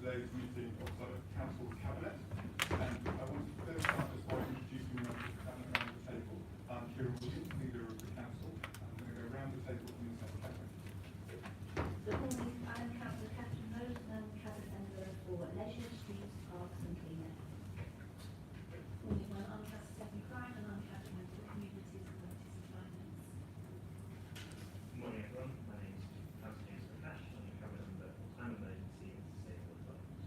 today's meeting of Southwark Council Cabinet. And I want to first start just by introducing members of the Cabinet around the table. I'm Kieran Williams, leader of the Council. I'm going to go around the table from the Secretary. Good morning, I'm Councillor Catherine Rose and I'm Cabinet Member for Leisure, Streets, Parks and Clean Air. Good morning, I'm Councillor Stephanie Crine and I'm Cabinet Member for Communities, Communities and Finance. Good morning everyone, my name is Councillor James Cash, I'm the Cabinet Member for Climate Emergency and Sustainable Development.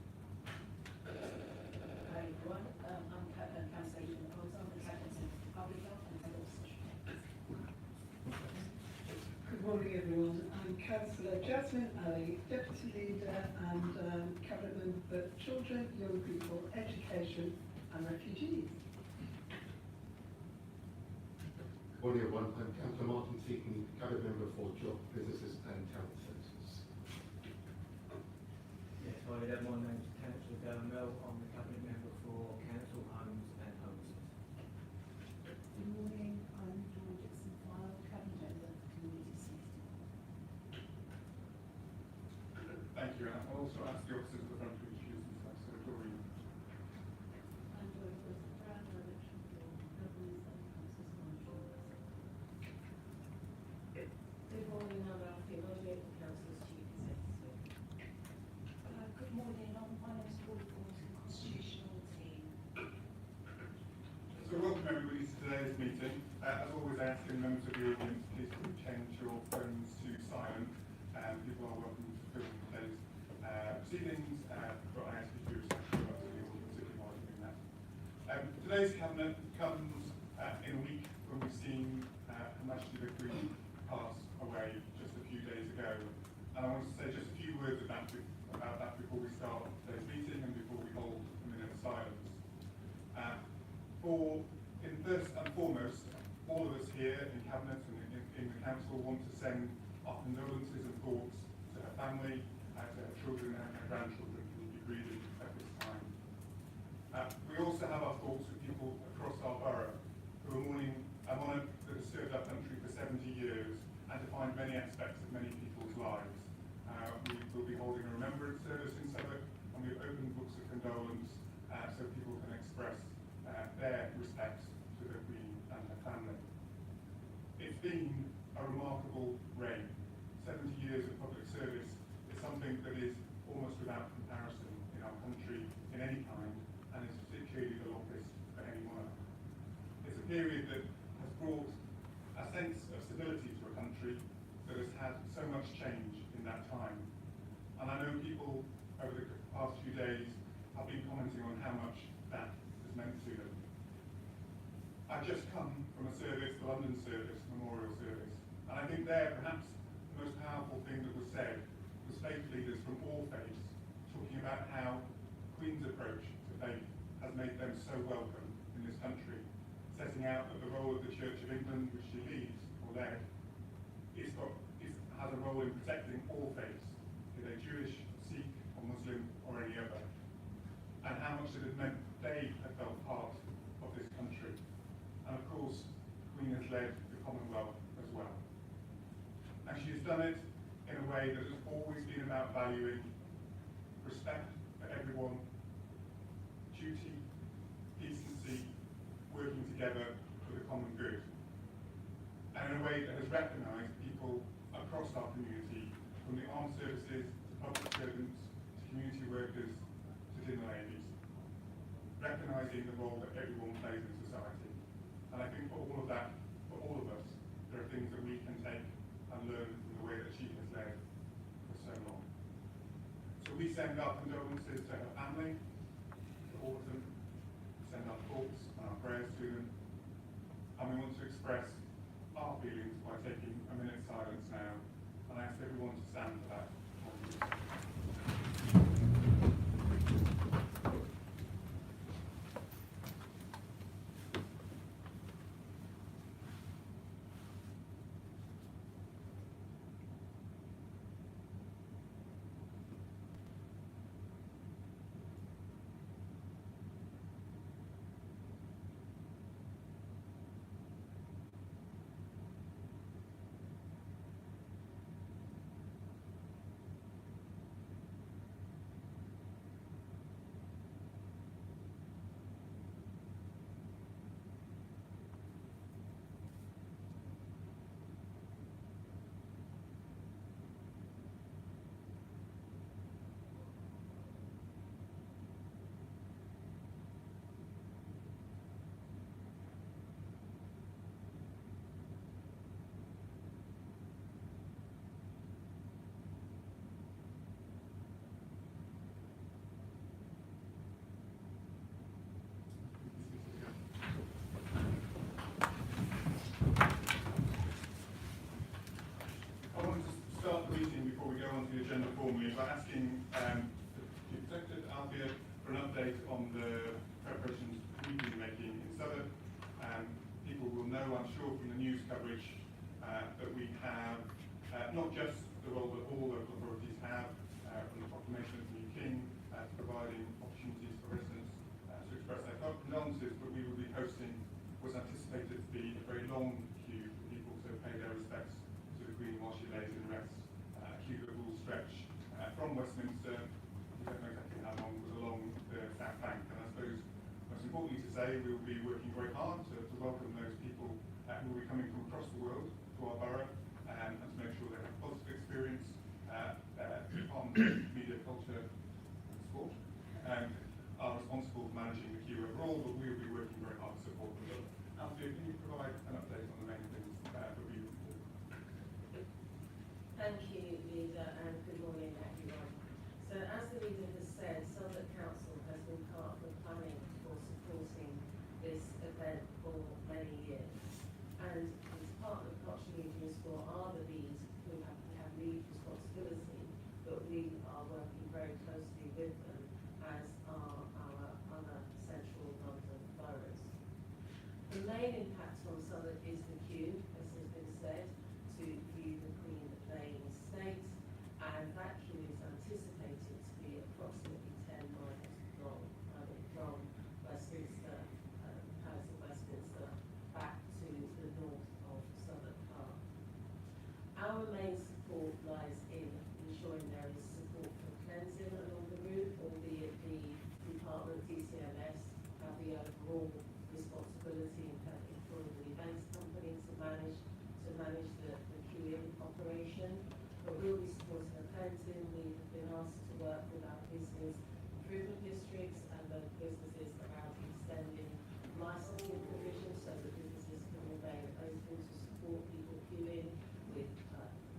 Hi everyone, I'm Councillor Aidan Nicholson, I'm the Cabinet Member for Public Health and Adulthood. Good morning everyone, I'm Councillor Jasmine Ali, Deputy Leader and Cabinet Member for Children, Young People, Education and Refugees. Good morning everyone, I'm Councillor Martin Seaton, Cabinet Member for Job, Businesses and Town Centres. Yes, hi there, my name is Councillor Darren Mell, I'm the Cabinet Member for Council, Homes and Homelessness. Good morning, I'm Dawn Dixon File, Cabinet Member for Community Safety. Thank you, and I'll also ask the officers at the front to introduce themselves. So, Doreen. I'm Doreen Brown, Director for Governance and Councils Monitoring. Good morning, I'm Alfie Lloyd, the Council's Chief Executive. Good morning, my name is Paul Thornton, Constitutional Team. So welcome everybody to today's meeting. As always, I ask members of the audience, please do change your phones to silent. People are welcome to film today's proceedings, but I ask you to be respectful of the audience if you are doing that. Today's Cabinet comes in a week when we've seen Her Majesty the Queen pass away just a few days ago. And I want to say just a few words about that before we start today's meeting and before we hold a minute of silence. First and foremost, all of us here in Cabinet and in the Council want to send our condolences and thoughts to her family, to her children and her grandchildren who will be grieving at this time. We also have our thoughts with people across our borough who are mourning a monarch that has served our country for 70 years and defined many aspects of many people's lives. We will be holding a remembrance service in Southwark, and we've opened books of condolence so people can express their respects to the Queen and her family. It's been a remarkable reign. 70 years of public service is something that is almost without comparison in our country in any kind, and is particularly the longest for any monarch. It's a period that has brought a sense of stability to a country that has had so much change in that time. And I know people over the past few days have been commenting on how much that has meant to them. I've just come from a service, the London service, memorial service, and I think there perhaps the most powerful thing that was said was faith leaders from all faiths talking about how the Queen's approach to faith has made them so welcome in this country, setting out that the role of the Church of England, which she leads or led, has a role in protecting all faiths, be they Jewish, Sikh or Muslim or any other, and how much it had meant they had felt part of this country. And of course, the Queen has led the Commonwealth as well. And she has done it in a way that has always been about valuing respect for everyone, duty, decency, working together for the common good. And in a way that has recognised people across our community, from the armed services to public servants to community workers to dinner ladies, recognising the role that everyone plays in society. And I think for all of that, for all of us, there are things that we can take and learn from the way that she has led for so long. So we send our condolences to her family, to all of them, we send our thoughts and our prayers to them, and we want to express our feelings by taking a minute's silence now, and I ask everyone to stand for that. update on the preparations we've been making in Southwark. People will know, I'm sure, from the news coverage that we have not just the role that all local authorities have from the proclamation of the new King to providing opportunities for residents to express their condolences, but we will be hosting what's anticipated to be a very long queue for people to pay their respects to the Queen while she lays in rest. A queue that will stretch from Westminster, we don't know exactly how long, but along the South Bank. And I suppose most importantly to say, we will be working very hard to welcome those people who will be coming from across the world to our borough and to make sure they have a positive experience. Department of Media, Culture and Sport are responsible for managing the queue overall, but we will be working very hard to support them. Alfie, can you provide an update on the main things that we will do? Thank you, Leader, and good morning, everyone. So, as the Leader has said, Southwark Council has been part of the planning for supporting this event for many years. And as part of the Culture Mediums for are the lead who have lead responsibility, but we are working very closely with them, as are our other central London boroughs. The main impact on Southwark is the queue, as has been said, to view the Queen laying in state, and that queue is anticipated to be approximately 10 miles long, from Westminster, Palace of Westminster, back to the north of Southwark Park. Our main support lies in ensuring there is support for cleansing along the route, albeit the department, DCMS, have the overall responsibility in employing the events company to manage the queuing operation. But we'll be supporting the cleansing. We have been asked to work with our business improvement districts and the businesses around extending licensing provisions so that businesses can remain open to support people queuing with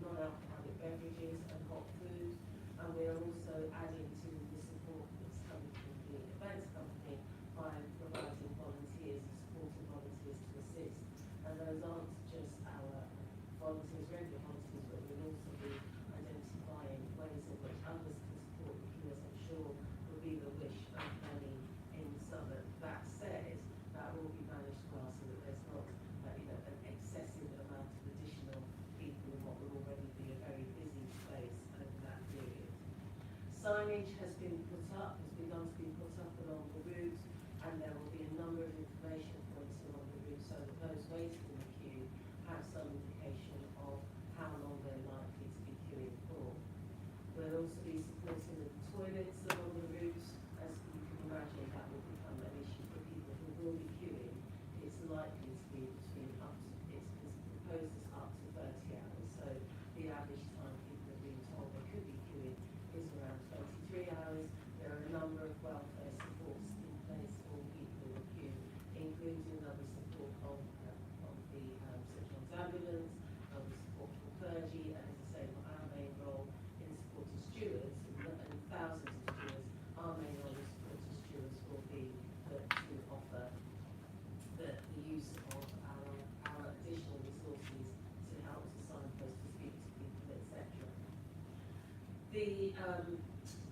non-alcoholic beverages and hot food. And we are also adding to the support that's coming from the events company by providing volunteers and supporting volunteers to assist. And those aren't just our volunteers, regular volunteers, but we'll also be identifying ways in which others can support the queue, as I'm sure will be the wish of many in Southwark. That said, that will be managed well so that there's not an excessive amount of additional people in what will already be a very busy space over that period. Signage has been begun to be put up along the route, and there will be a number of information points along the route so that those waiting in the queue have some indication of how long they're likely to be queuing for. We'll also be supporting the toilets along the route. As you can imagine, that will become an issue for people who will be queuing. It's likely to be between it's proposed as up to 30 hours, so the average time people are being told they could be queuing is around 23 hours. There are a number of welfare supports in place for people who are queuing, including other support of the St John's Ambulance, other support for clergy, and as I say, our main role in supporting stewards, and thousands of stewards, our main role in supporting stewards will be to offer the use of our additional resources to help to signpost, to speak to people, etc.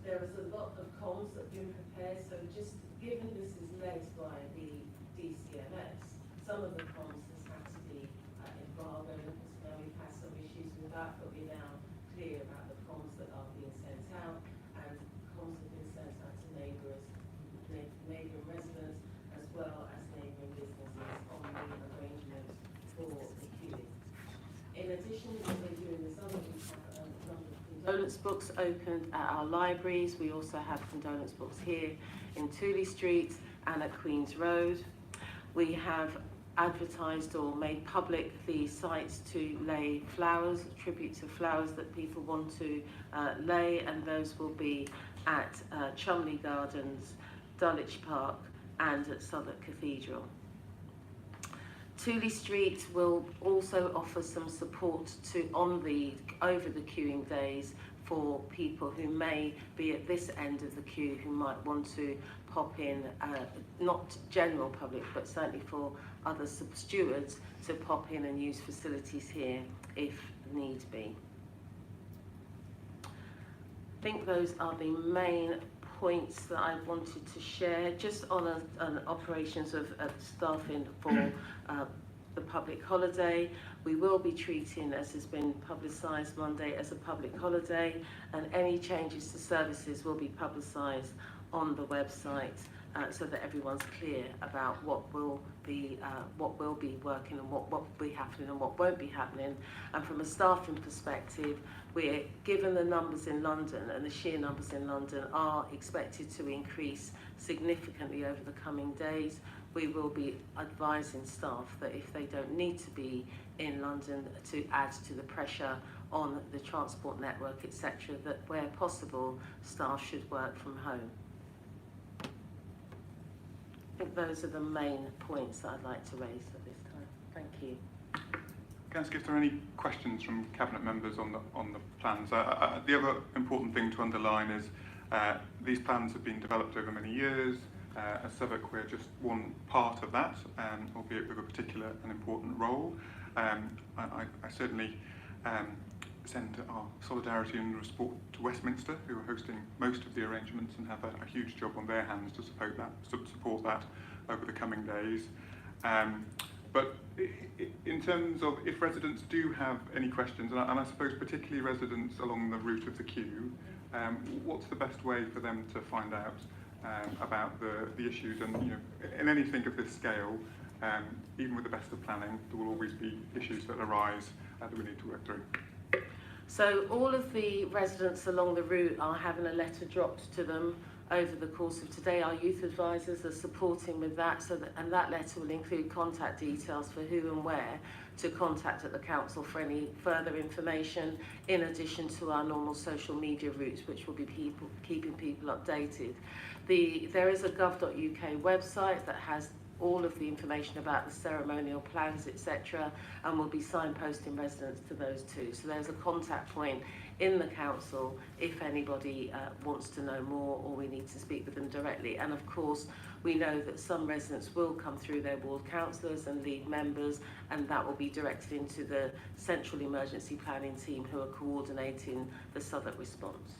There is a lot of comms that have been prepared, so just given this is led by the DCMS, some of the comms has had to be embargoed, because now we've had some issues with that, but we're now clear about the comms that are being sent out, and comms have been sent out to neighbouring residents, as well as neighbouring businesses on the arrangement for the queuing. In addition, what we're doing is other we have a number of condolence books opened at our libraries. We also have condolence books here in Tooley Street and at Queen's Road. We have advertised or made public the sites to lay flowers, tribute to flowers that people want to lay, and those will be at Cholmondeley Gardens, Dulwich Park and at Southwark Cathedral. Tooley Street will also offer some support over the queuing days for people who may be at this end of the queue who might want to pop in, not general public, but certainly for other stewards to pop in and use facilities here if need be. I think those are the main points that I wanted to share, just on an operations of staffing for the public holiday. We will be treating, as has been publicised, Monday as a public holiday, and any changes to services will be publicised on the website so that everyone's clear about what will be working and what will be happening and what won't be happening. And from a staffing perspective, we're given the numbers in London, and the sheer numbers in London are expected to increase significantly over the coming days. We will be advising staff that if they don't need to be in London to add to the pressure on the transport network, etc., that where possible, staff should work from home. I think those are the main points that I'd like to raise at this time. Thank you. Can I ask if there are any questions from Cabinet members on the plans? The other important thing to underline is these plans have been developed over many years. As Southwark, we're just one part of that, albeit with a particular and important role. I certainly send our solidarity and support to Westminster, who are hosting most of the arrangements and have a huge job on their hands to support that over the coming days. But in terms of if residents do have any questions, and I suppose particularly residents along the route of the queue, what's the best way for them to find out about the issues? And in anything of this scale, even with the best of planning, there will always be issues that arise that we need to work through. So all of the residents along the route are having a letter dropped to them over the course of today. Our youth advisors are supporting with that, and that letter will include contact details for who and where to contact at the council for any further information, in addition to our normal social media routes, which will be keeping people updated. There is a gov.uk website that has all of the information about the ceremonial plans, etc., and we'll be signposting residents to those too. So there's a contact point in the council if anybody wants to know more or we need to speak with them directly. And of course, we know that some residents will come through their ward councillors and lead members, and that will be directed into the central emergency planning team who are coordinating the Southwark response.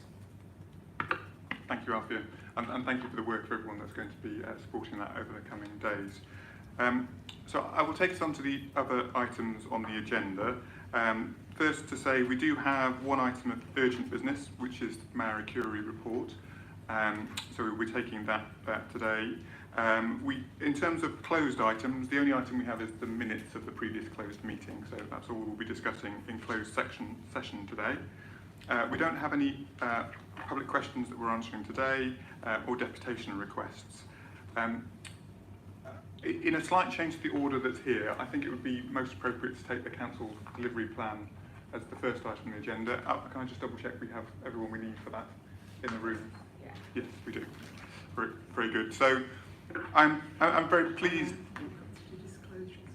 Thank you, Althea, and thank you for the work for everyone that's going to be supporting that over the coming days. So I will take us on to the other items on the agenda. First to say we do have one item of urgent business, which is the Marie Curie report. So we'll be taking that today. In terms of closed items, the only item we have is the minutes of the previous closed meeting, so that's all we'll be discussing in closed session today. We don't have any public questions that we're answering today or deputation requests. In a slight change to the order that's here, I think it would be most appropriate to take the council delivery plan as the first item on the agenda. Can I just double check we have everyone we need for that in the room? Yeah. Yes, we do. Very, very good. So I'm very pleased.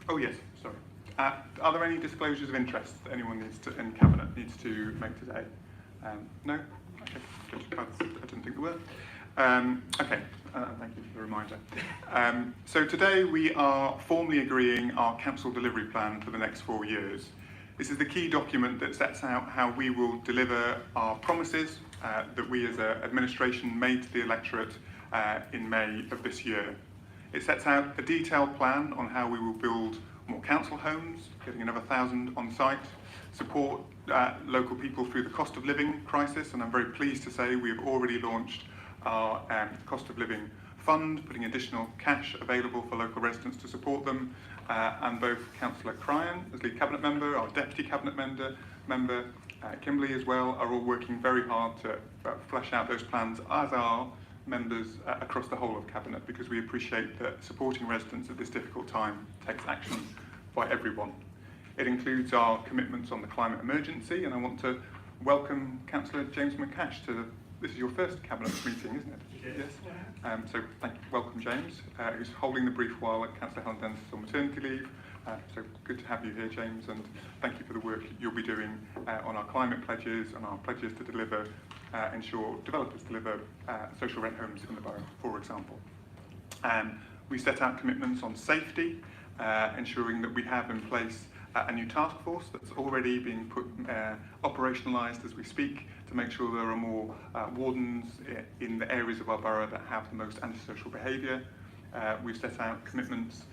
Oh yes, sorry. Are there any disclosures of interest that anyone in Cabinet needs to make today? No? Okay, good. I didn't think there were. Okay, thank you for the reminder. So today we are formally agreeing our council delivery plan for the next 4 years. This is the key document that sets out how we will deliver our promises that we as an administration made to the electorate in May of this year. It sets out a detailed plan on how we will build more council homes, getting another 1,000 on site, support local people through the cost of living crisis, and I'm very pleased to say we have already launched our cost of living fund, putting additional cash available for local residents to support them, and both Councillor Cryan, as lead cabinet member, our deputy cabinet member, Kimberley as well, are all working very hard to flesh out those plans, as are members across the whole of cabinet, because we appreciate that supporting residents at this difficult time takes action by everyone. It includes our commitments on the climate emergency, and I want to welcome Councillor James McCash to this is your first cabinet meeting, isn't it? Yes. So welcome James, who's holding the brief while Councillor Helen Dennis is on maternity leave. So good to have you here, James, and thank you for the work you'll be doing on our climate pledges and our pledges to deliver, ensure developers deliver social rent homes in the borough, for example. We set out commitments on safety, ensuring that we have in place a new task force that's already being operationalised as we speak to make sure there are more wardens in the areas of our borough that have the most antisocial behaviour. We've set out commitments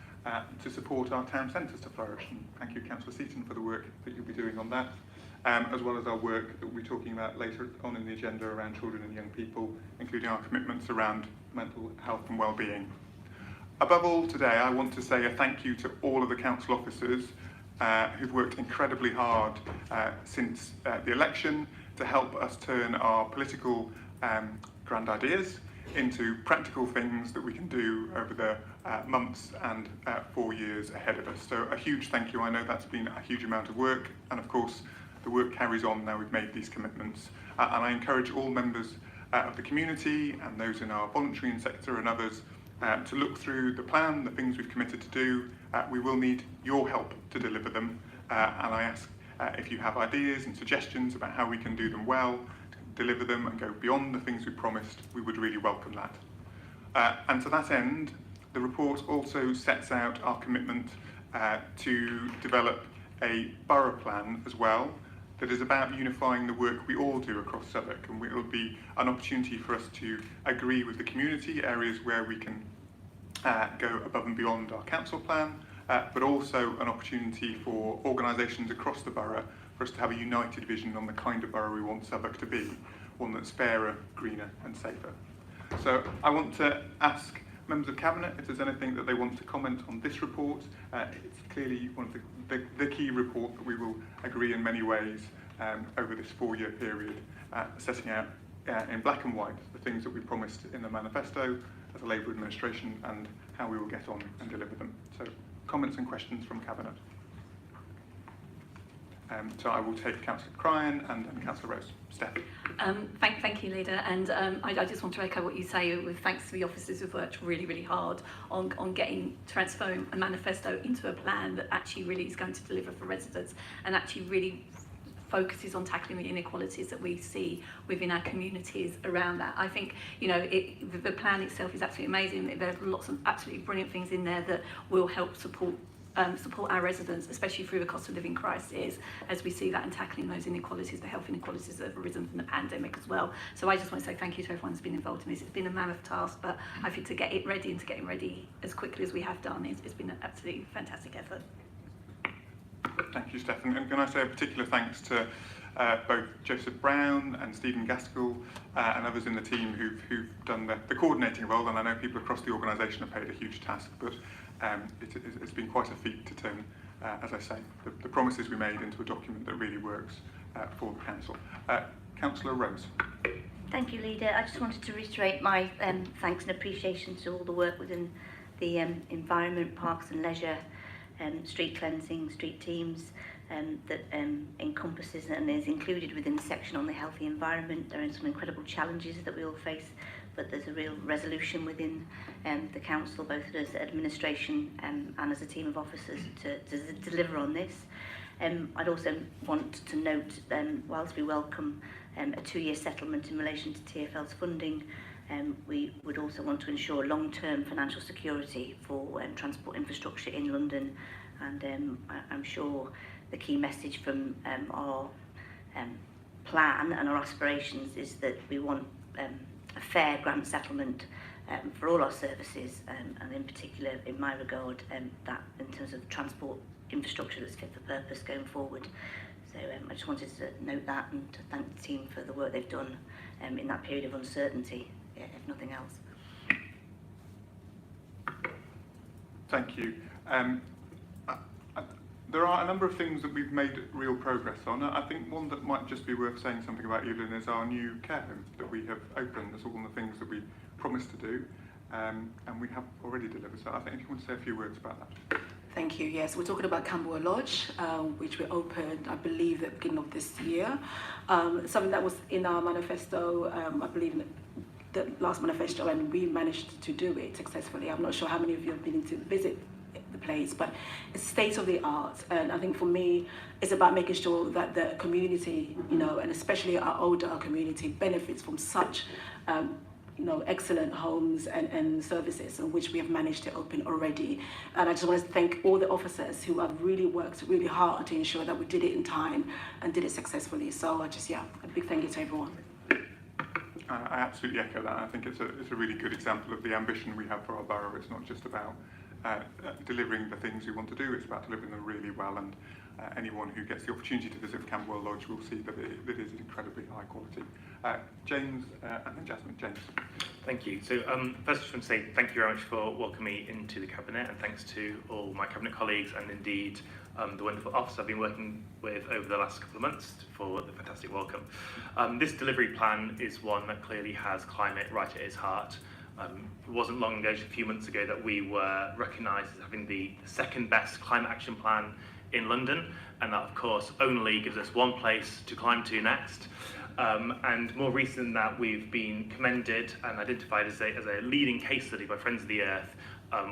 to support our town centres to flourish, and thank you, Councillor Seaton, for the work that you'll be doing on that, as well as our work that we'll be talking about later on in the agenda around children and young people, including our commitments around mental health and well-being. Above all today, I want to say a thank you to all of the council officers who've worked incredibly hard since the election to help us turn our political grand ideas into practical things that we can do over the months and 4 years ahead of us. So a huge thank you. I know that's been a huge amount of work, and of course the work carries on now we've made these commitments. And I encourage all members of the community and those in our volunteering sector and others to look through the plan, the things we've committed to do. We will need your help to deliver them, and I ask if you have ideas and suggestions about how we can do them well, deliver them and go beyond the things we promised, we would really welcome that. And to that end, the report also sets out our commitment to develop a borough plan as well that is about unifying the work we all do across Southwark, and it will be an opportunity for us to agree with the community areas where we can go above and beyond our council plan, but also an opportunity for organisations across the borough for us to have a united vision on the kind of borough we want Southwark to be, one that's fairer, greener and safer. So I want to ask members of Cabinet if there's anything that they want to comment on this report. It's clearly one of the key report that we will agree in many ways over this 4-year period, setting out in black and white the things that we promised in the manifesto as a Labour administration and how we will get on and deliver them. So comments and questions from Cabinet. So I will take Councillor Cryan and then Councillor Rose. Steph. Thank you, Leader. And I just want to echo what you say with thanks to the officers who've worked really, really hard on getting, transforming a manifesto into a plan that actually really is going to deliver for residents and actually really focuses on tackling the inequalities that we see within our communities around that. I think, you know, the plan itself is absolutely amazing. There are lots of absolutely brilliant things in there that will help support our residents, especially through the cost of living crisis, as we see that and tackling those inequalities, the health inequalities that have arisen from the pandemic as well. So I just want to say thank you to everyone who's been involved in this. It's been a mammoth task, but I think to get it ready and to get it ready as quickly as we have done, it's been an absolutely fantastic effort. Thank you, Stephen. And can I say a particular thanks to both Joseph Brown and Stephen Gaskell and others in the team who've done the coordinating role, and I know people across the organisation have paid a huge task, but it's been quite a feat to turn, as I say, the promises we made into a document that really works for the Council. Councillor Rose. Thank you, Leader. I just wanted to reiterate my thanks and appreciation to all the work within the environment, parks and leisure, street cleansing, street teams, that encompasses and is included within the section on the healthy environment. There are some incredible challenges that we all face, but there's a real resolution within the council, both as administration and as a team of officers to deliver on this. I'd also want to note, whilst we welcome a 2-year settlement in relation to TfL's funding, we would also want to ensure long-term financial security for transport infrastructure in London, and I'm sure the key message from our plan and our aspirations is that we want a fair grant settlement for all our services, and in particular, in my regard, that in terms of transport infrastructure that's fit for purpose going forward. So I just wanted to note that and to thank the team for the work they've done in that period of uncertainty, if nothing else. Thank you. There are a number of things that we've made real progress on. I think one that might just be worth saying something about, Evelyn, is our new care home that we have opened. That's all the things that we promised to do, and we have already delivered. So I think if you want to say a few words about that. Thank you. Yes, we're talking about Camberwell Lodge, which we opened, I believe, at the beginning of this year. Something that was in our manifesto, I believe, in the last manifesto, and we managed to do it successfully. I'm not sure how many of you have been to visit the place, but it's state of the art, and I think for me it's about making sure that the community, you know, and especially our older community benefits from such excellent homes and services which we have managed to open already. And I just want to thank all the officers who have really worked really hard to ensure that we did it in time and did it successfully. So a big thank you to everyone. I absolutely echo that. I think it's a really good example of the ambition we have for our borough. It's not just about delivering the things we want to do, it's about delivering them really well, and anyone who gets the opportunity to visit Camberwell Lodge will see that it is incredibly high quality. James and then Jasmine. James. Thank you. So first I just want to say thank you very much for welcoming me into the Cabinet, and thanks to all my Cabinet colleagues and indeed the wonderful office I've been working with over the last couple of months for the fantastic welcome. This delivery plan is one that clearly has climate right at its heart. It wasn't long ago, just a few months ago, that we were recognised as having the second best climate action plan in London, and that of course only gives us one place to climb to next. And more recent than that, we've been commended and identified as a leading case study by Friends of the Earth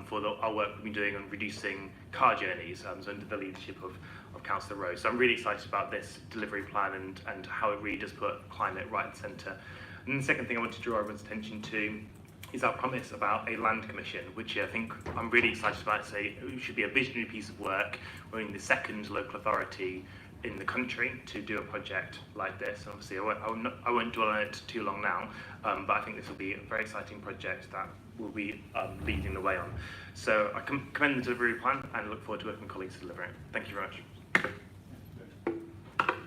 for our work we've been doing on reducing car journeys under the leadership of Councillor Rose. So I'm really excited about this delivery plan and how it really does put climate right at the centre. And the second thing I want to draw everyone's attention to is our promise about a land commission, which I think I'm really excited about. It should be a visionary piece of work. We're in the second local authority in the country to do a project like this. And obviously, I won't dwell on it too long now, but I think this will be a very exciting project that we'll be leading the way on. So I commend the delivery plan and look forward to working with colleagues to deliver it. Thank you very much.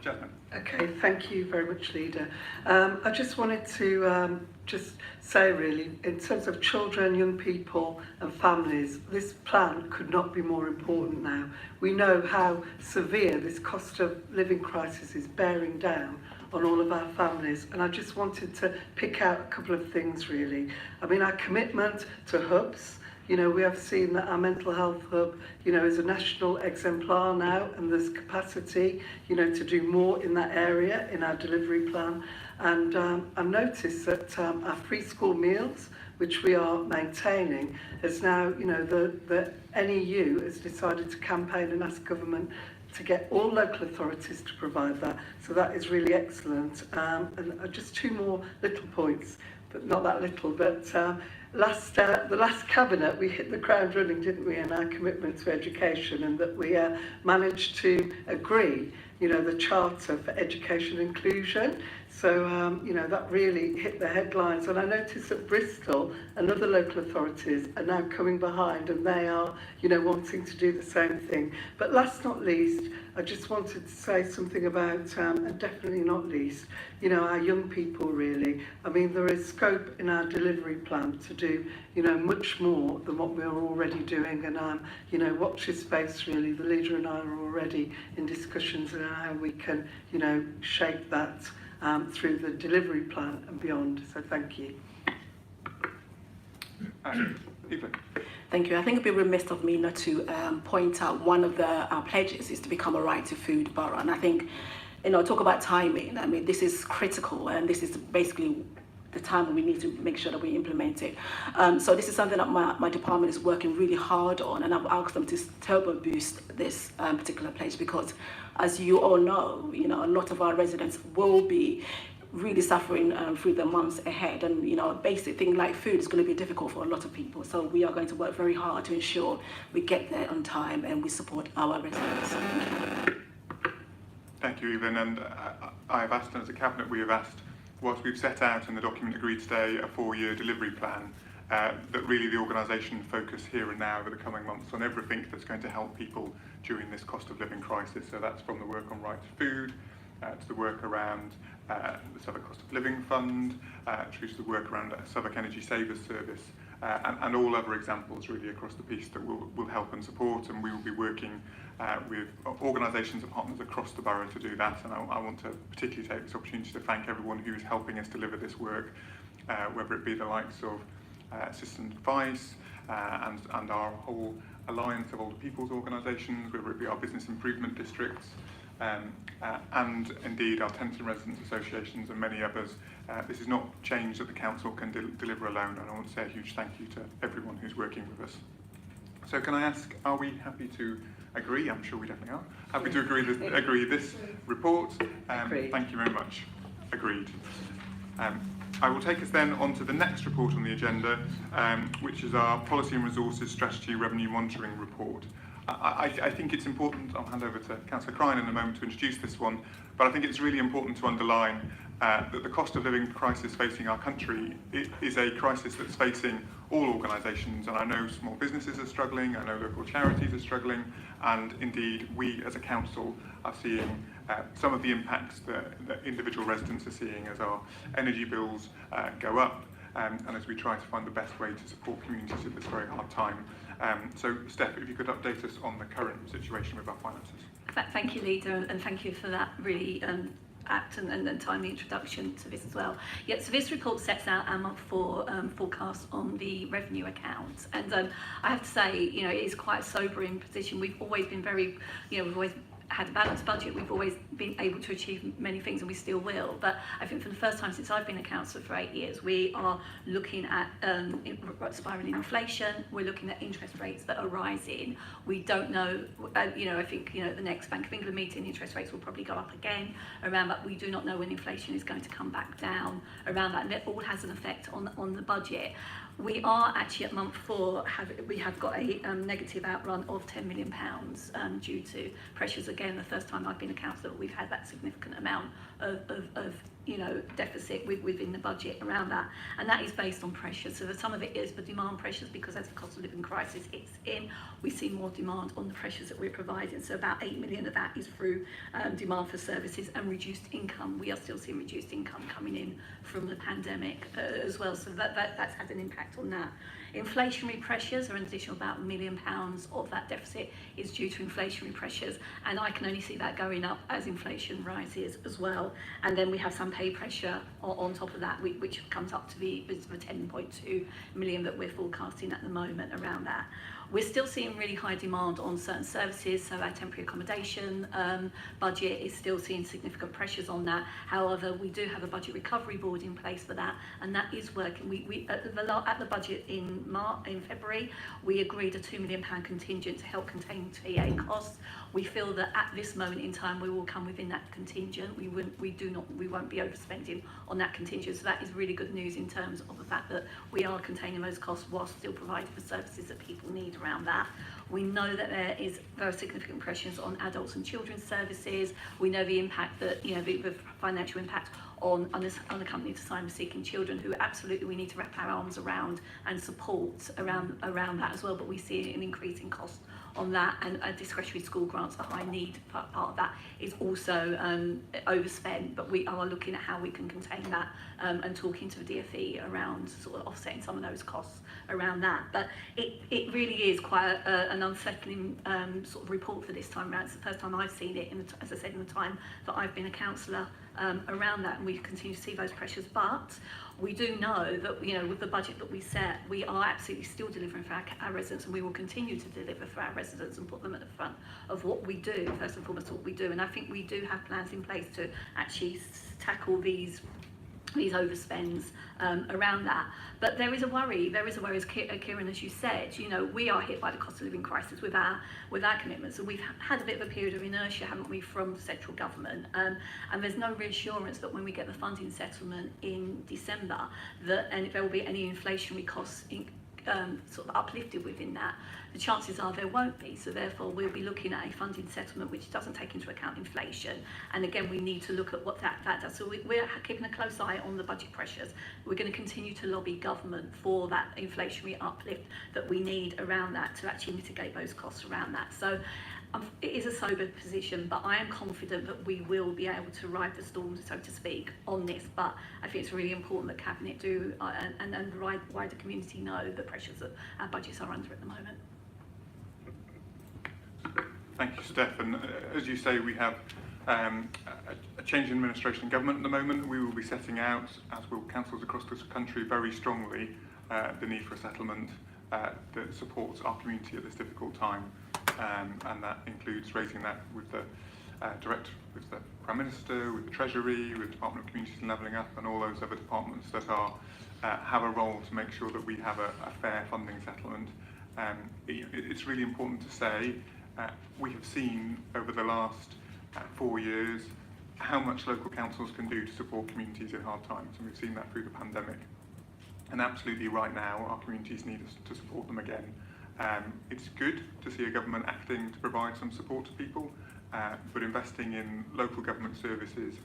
Jasmine. Okay, thank you very much, Leader. I just wanted to just say really, in terms of children, young people and families, this plan could not be more important now. We know how severe this cost of living crisis is bearing down on all of our families, and I just wanted to pick out a couple of things really. I mean, our commitment to hubs. We have seen that our mental health hub, is a national exemplar now, and there's capacity, to do more in that area in our delivery plan. And I've noticed that our free school meals, which we are maintaining, is now, the NEU has decided to campaign and ask government to get all local authorities to provide that. So that is really excellent. And just two more little points, but not that little, but the last Cabinet, we hit the ground running, didn't we, in our commitment to education, and that we managed to agree, the Charter for Education Inclusion. So, that really hit the headlines. And I noticed that Bristol and other local authorities are now coming behind, and they are, wanting to do the same thing. But last not least, I just wanted to say something about, and definitely not least, our young people really. I mean, there is scope in our delivery plan to do, much more than what we're already doing. And, watch this space really. The Leader and I are already in discussions on how we can, shape that through the delivery plan and beyond. So thank you. Evelyn. Thank you. I think it'd be remiss of me not to point out one of our pledges is to become a right to food borough. And I think, talk about timing. I mean, this is critical, and this is basically the time when we need to make sure that we implement it. So this is something that my department is working really hard on, and I've asked them to turbo boost this particular pledge because, as you all know, a lot of our residents will be really suffering through the months ahead, and a basic thing like food is going to be difficult for a lot of people. So we are going to work very hard to ensure we get there on time and we support our residents. So thank you. Thank you, Evelyn. And I've asked, and as a Cabinet we have asked, whilst we've set out in the document agreed today a 4-year delivery plan, that really the organisation focus here and now over the coming months on everything that's going to help people during this cost of living crisis. So that's from the work on right to food, to the work around the Southwark Cost of Living Fund, through to the work around Southwark Energy Savers Service, and all other examples really across the piece that will help and support. And we will be working with organisations and partners across the borough to do that. And I want to particularly take this opportunity to thank everyone who is helping us deliver this work, whether it be the likes of Assistant Advice and our whole alliance of older people's organisations, whether it be our business improvement districts, and indeed our tenants and residents associations and many others. This is not change that the council can deliver alone, and I want to say a huge thank you to everyone who's working with us. So can I ask, are we happy to agree? I'm sure we definitely are. Happy to agree this report. Thank you very much. Agreed. I will take us then on to the next report on the agenda, which is our Policy and Resources Strategy Revenue Monitoring Report. I think it's important, I'll hand over to Councillor Crine in a moment to introduce this one, but I think it's really important to underline that the cost of living crisis facing our country is a crisis that's facing all organisations, and I know small businesses are struggling, I know local charities are struggling, and indeed we as a council are seeing some of the impacts that individual residents are seeing as our energy bills go up, and as we try to find the best way to support communities at this very hard time. So Steph, if you could update us on the current situation with our finances. Thank you, Leader, and thank you for that really apt and timely introduction to this as well. Yeah, so this report sets out our month 4 forecast on the revenue account, and I have to say, you know, it is quite a sobering position. We've always been very, you know, we've always had a balanced budget, we've always been able to achieve many things, and we still will. But I think for the first time since I've been a councillor for 8 years, we are looking at spiralling inflation, we're looking at interest rates that are rising. We don't know, you know, I think, you know, at the next Bank of England meeting, interest rates will probably go up again around that. We do not know when inflation is going to come back down around that, and it all has an effect on the budget. We are actually at month 4, we have got a negative outrun of £10 million due to pressures. Again, the first time I've been a councillor, we've had that significant amount of you know, deficit within the budget around that, and that is based on pressure. So some of it is the demand pressures, because as the cost of living crisis hits in, we see more demand on the pressures that we're providing. So about 8 million of that is through demand for services and reduced income. We are still seeing reduced income coming in from the pandemic as well, so that's had an impact on that. Inflationary pressures are an additional about £1 million of that deficit is due to inflationary pressures, and I can only see that going up as inflation rises as well. And then we have some pay pressure on top of that, which comes up to the 10.2 million that we're forecasting at the moment around that. We're still seeing really high demand on certain services, so our temporary accommodation budget is still seeing significant pressures on that. However, we do have a budget recovery board in place for that, and that is working. We at the budget in February, we agreed a £2 million contingent to help contain TA costs. We feel that at this moment in time we will come within that contingent. We won't be overspending on that contingent, so that is really good news in terms of the fact that we are containing those costs whilst still providing the services that people need around that. We know that there is very significant pressures on adults and children's services. We know the impact that, you know, the financial impact on unaccompanied asylum-seeking children, who absolutely we need to wrap our arms around and support around that as well. But we see an increase in cost on that, and discretionary school grants, the high need part of that is also overspent, but we are looking at how we can contain that and talking to the DfE around sort of offsetting some of those costs around that. But it really is quite an unsettling sort of report for this time around. It's the first time I've seen it, as I said, in the time that I've been a councillor around that, and we continue to see those pressures. But we do know that, you know, with the budget that we set, we are absolutely still delivering for our residents, and we will continue to deliver for our residents and put them at the front of what we do, first and foremost what we do. And I think we do have plans in place to actually tackle these overspends around that. But there is a worry, as Kieran, as you said, you know, we are hit by the cost of living crisis with our commitments, and we've had a bit of a period of inertia, haven't we, from the central government, and there's no reassurance that when we get the funding settlement in December, and if there will be any inflationary costs sort of uplifted within that, the chances are there won't be. So therefore we'll be looking at a funding settlement which doesn't take into account inflation, and again we need to look at what that does. So we're keeping a close eye on the budget pressures. We're going to continue to lobby government for that inflationary uplift that we need around that to actually mitigate those costs around that. So it is a sober position, but I am confident that we will be able to ride the storm, so to speak, on this. But I think it's really important that Cabinet do and the wider community know the pressures that our budgets are under at the moment. Thank you, Steph. And as you say, we have a change in administration and government at the moment. We will be setting out, as will councils across this country, very strongly the need for a settlement that supports our community at this difficult time. And that includes raising that with the with the Prime Minister, with the Treasury, with the Department of Communities and Levelling Up, and all those other departments that are have a role to make sure that we have a fair funding settlement. It's really important to say we have seen over the last 4 years how much local councils can do to support communities in hard times, and we've seen that through the pandemic. And absolutely right now, our communities need us to support them again. It's good to see a government acting to provide some support to people, but investing in local government services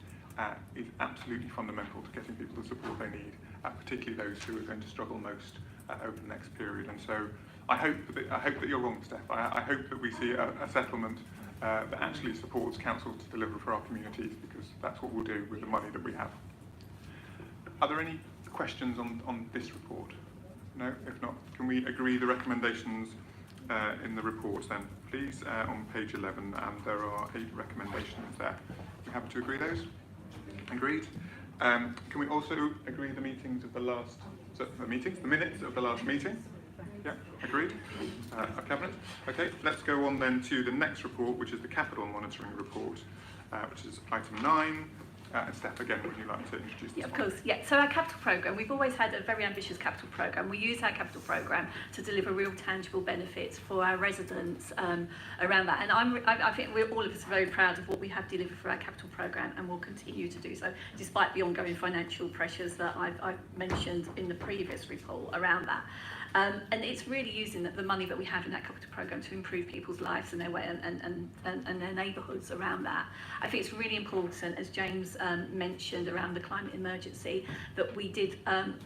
is absolutely fundamental to getting people the support they need, particularly those who are going to struggle most over the next period. And so I hope that you're wrong, Steph. I hope that we see a settlement that actually supports councils to deliver for our communities, because that's what we'll do with the money that we have. Are there any questions on this report? No? If not, can we agree the recommendations in the report then, please, on page 11, and there are 8 recommendations there. We happy to agree those? Agreed. Can we also agree the minutes of the last meeting? Yeah, agreed. Our cabinet. Okay, let's go on then to the next report, which is the capital monitoring report, which is item 9. And Steph, again, would you like to introduce this? Yeah, of course. Yeah. So our capital programme, we've always had a very ambitious capital programme. We use our capital programme to deliver real tangible benefits for our residents around that. And I think all of us are very proud of what we have delivered for our capital programme, and will continue to do so, despite the ongoing financial pressures that I've mentioned in the previous report around that. And it's really using the money that we have in that capital programme to improve people's lives and their way and their neighbourhoods around that. I think it's really important, as James mentioned around the climate emergency, that we did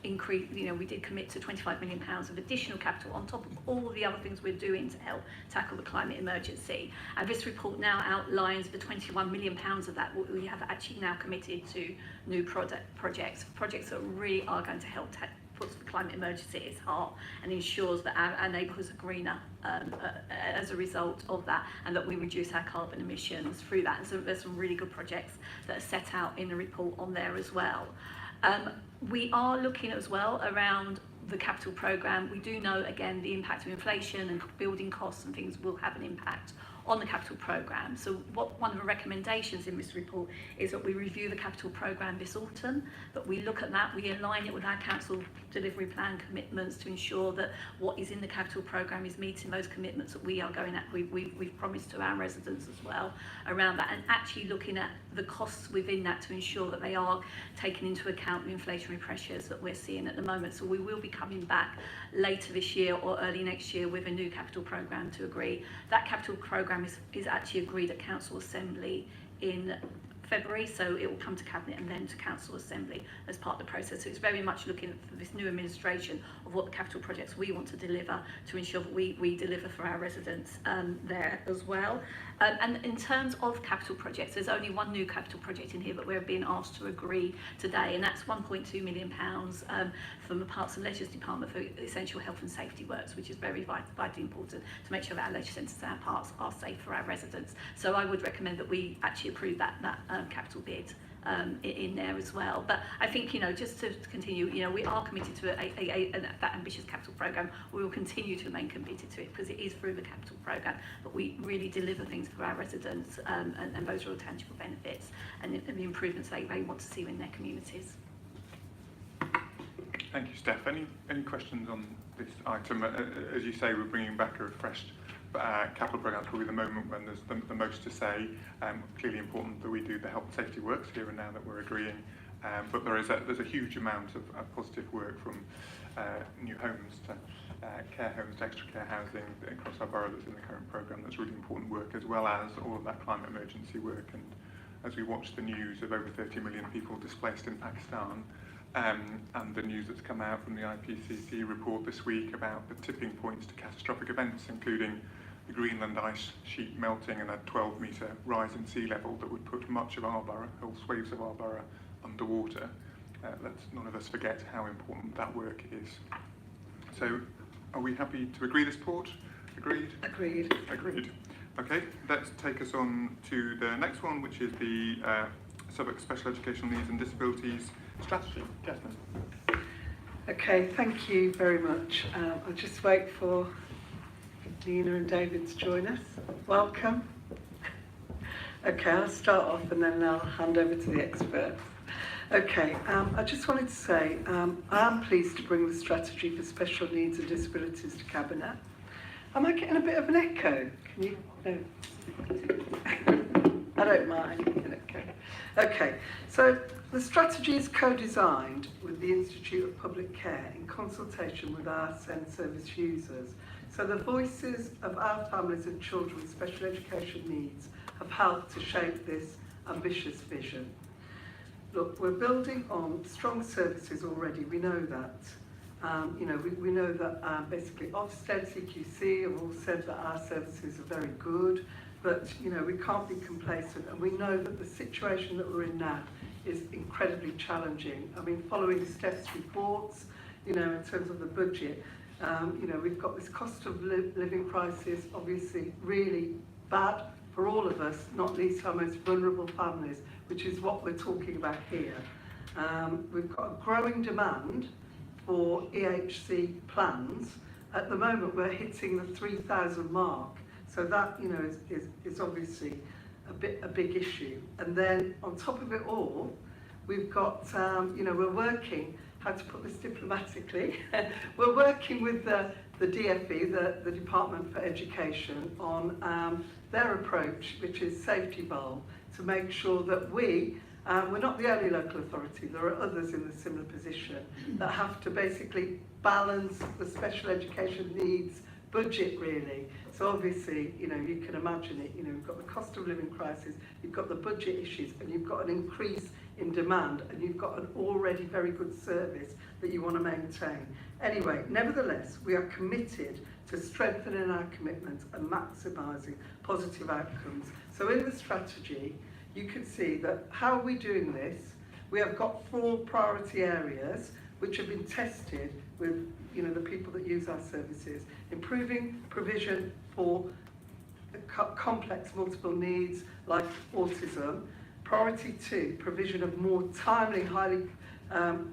increase, we did commit to £25 million of additional capital on top of all the other things we're doing to help tackle the climate emergency. And this report now outlines the £21 million of that we have actually now committed to new projects that really are going to help puts the climate emergency at its heart and ensures that our neighbourhoods are greener as a result of that, and that we reduce our carbon emissions through that. And so there's some really good projects that are set out in the report on there as well. We are looking as well around the capital programme. We do know, again, the impact of inflation and building costs and things will have an impact on the capital programme. So one of the recommendations in this report is that we review the capital programme this autumn, that we look at that, we align it with our council delivery plan commitments to ensure that what is in the capital programme is meeting those commitments that we are going at, we've promised to our residents as well around that, and actually looking at the costs within that to ensure that they are taking into account the inflationary pressures that we're seeing at the moment. So we will be coming back later this year or early next year with a new capital programme to agree. That capital programme is actually agreed at Council Assembly in February, so it will come to Cabinet and then to Council Assembly as part of the process. So it's very much looking for this new administration of what the capital projects we want to deliver to ensure that we deliver for our residents there as well. And in terms of capital projects, there's only one new capital project in here that we're being asked to agree today, and that's £1.2 million from the Parks and Leisure Department for essential health and safety works, which is very vitally important to make sure that our leisure centres and our parks are safe for our residents. So I would recommend that we actually approve that capital bid in there as well. But I think, just to continue, we are committed to that ambitious capital programme. We will continue to remain committed to it because it is through the capital programme that we really deliver things for our residents and those real tangible benefits and the improvements they want to see in their communities. Thank you, Steph. Any questions on this item? As you say, we're bringing back a refreshed capital programme, probably the moment when there's the most to say. Clearly important that we do the health and safety works here and now that we're agreeing, but there's a huge amount of positive work from new homes to care homes to extra care housing across our borough that's in the current programme. That's really important work, as well as all of that climate emergency work. And as we watch the news of over 30 million people displaced in Pakistan, and the news that's come out from the IPCC report this week about the tipping points to catastrophic events, including the Greenland ice sheet melting and a 12-metre rise in sea level that would put much of our borough, whole swathes of our borough, underwater. Let's none of us forget how important that work is. So, are we happy to agree this report? Agreed? Agreed. Agreed. Okay, let's take us on to the next one, which is the Southwark Special Educational Needs and Disabilities Strategy. Jasmine. Okay, thank you very much. I'll just wait for Nina and David to join us. Welcome. Okay, I'll start off and then I'll hand over to the experts. Okay, I just wanted to say I am pleased to bring the strategy for special needs and disabilities to Cabinet. Am I getting a bit of an echo? Can you? No. I don't mind. Okay. Okay, so the strategy is co-designed with the Institute of Public Care in consultation with our SEND service users. So the voices of our families and children with special education needs have helped to shape this ambitious vision. Look, we're building on strong services already, we know that. We know that basically Ofsted, CQC have all said that our services are very good, but we can't be complacent, and we know that the situation that we're in now is incredibly challenging. I mean, following Steph's reports, in terms of the budget, we've got this cost of living crisis, obviously really bad for all of us, not least our most vulnerable families, which is what we're talking about here. We've got a growing demand for EHC plans. At the moment, we're hitting the 3,000 mark. So that, is obviously a big issue. And then on top of it all, we've got, we're working, how to put this diplomatically, we're working with the DFE, the Department for Education, on their approach, which is safety valve, to make sure that we're not the only local authority, there are others in a similar position that have to basically balance the special education needs budget really. So obviously, you can imagine it, you've got the cost of living crisis, you've got the budget issues, and you've got an increase in demand, and you've got an already very good service that you want to maintain. Anyway, nevertheless, we are committed to strengthening our commitments and maximising positive outcomes. So in the strategy, you can see that how are we doing this? We have got 4 priority areas which have been tested with the people that use our services. Improving provision for complex multiple needs like autism. Priority 2, provision of more timely, highly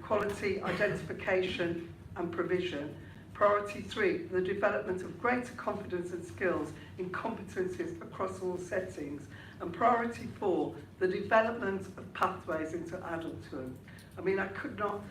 quality identification and provision. Priority 3, the development of greater confidence and skills in competencies across all settings. And priority 4, the development of pathways into adulthood. I mean, I could not,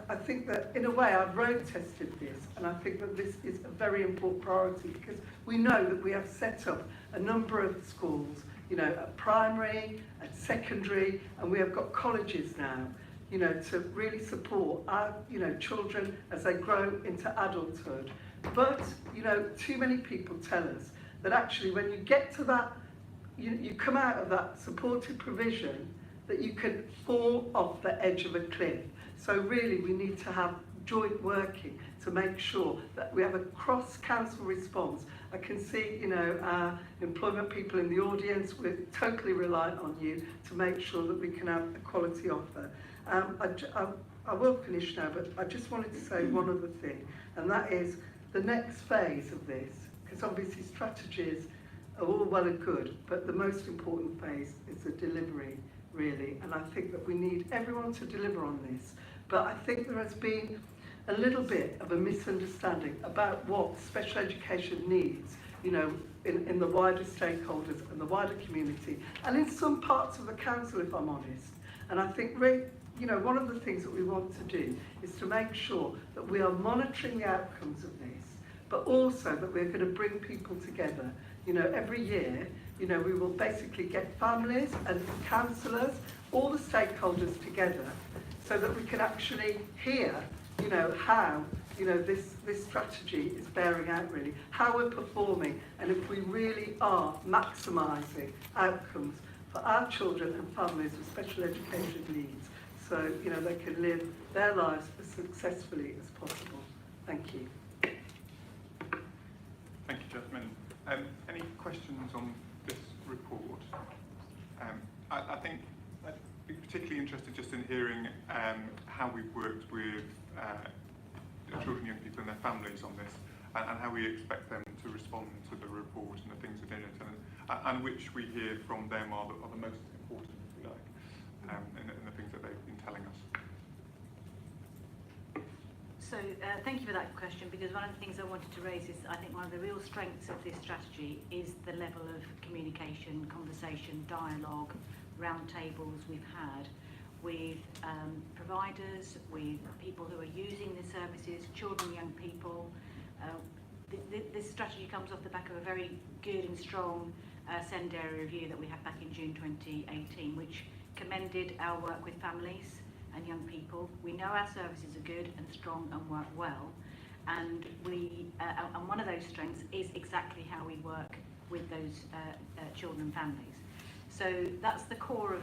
I think that in a way I've road tested this, and I think that this is a very important priority because we know that we have set up a number of schools, at primary, at secondary, and we have got colleges now, to really support our, children as they grow into adulthood. But, too many people tell us that actually when you get to that, you come out of that supported provision, that you can fall off the edge of a cliff. So really we need to have joint working to make sure that we have a cross-council response. I can see, employment people in the audience, we're totally reliant on you to make sure that we can have a quality offer. I will finish now, but I just wanted to say one other thing, and that is the next phase of this, because obviously strategies are all well and good, but the most important phase is the delivery, really, and I think that we need everyone to deliver on this. But I think there has been a little bit of a misunderstanding about what special education needs, in the wider stakeholders and the wider community, and in some parts of the council, if I'm honest. And I think, one of the things that we want to do is to make sure that we are monitoring the outcomes of this, but also that we're going to bring people together. Every year, we will basically get families and councillors, all the stakeholders together, so that we can actually hear, how, this strategy is bearing out really, how we're performing, and if we really are maximising outcomes for our children and families with special education needs, so, they can live their lives as successfully as possible. Thank you. Thank you, gentlemen. Any questions on this report? I think I'd be particularly interested just in hearing how we've worked with children, young people and their families on this, and how we expect them to respond to the report and the things within it, and which we hear from them are the most important, if you like, and the things that they've been telling us. So thank you for that question, because one of the things I wanted to raise is I think one of the real strengths of this strategy is the level of communication, conversation, dialogue, roundtables we've had with providers, with people who are using the services, children, young people. This strategy comes off the back of a very good and strong SEND area review that we had back in June 2018, which commended our work with families and young people. We know our services are good and strong and work well, and and one of those strengths is exactly how we work with those children and families. So that's the core of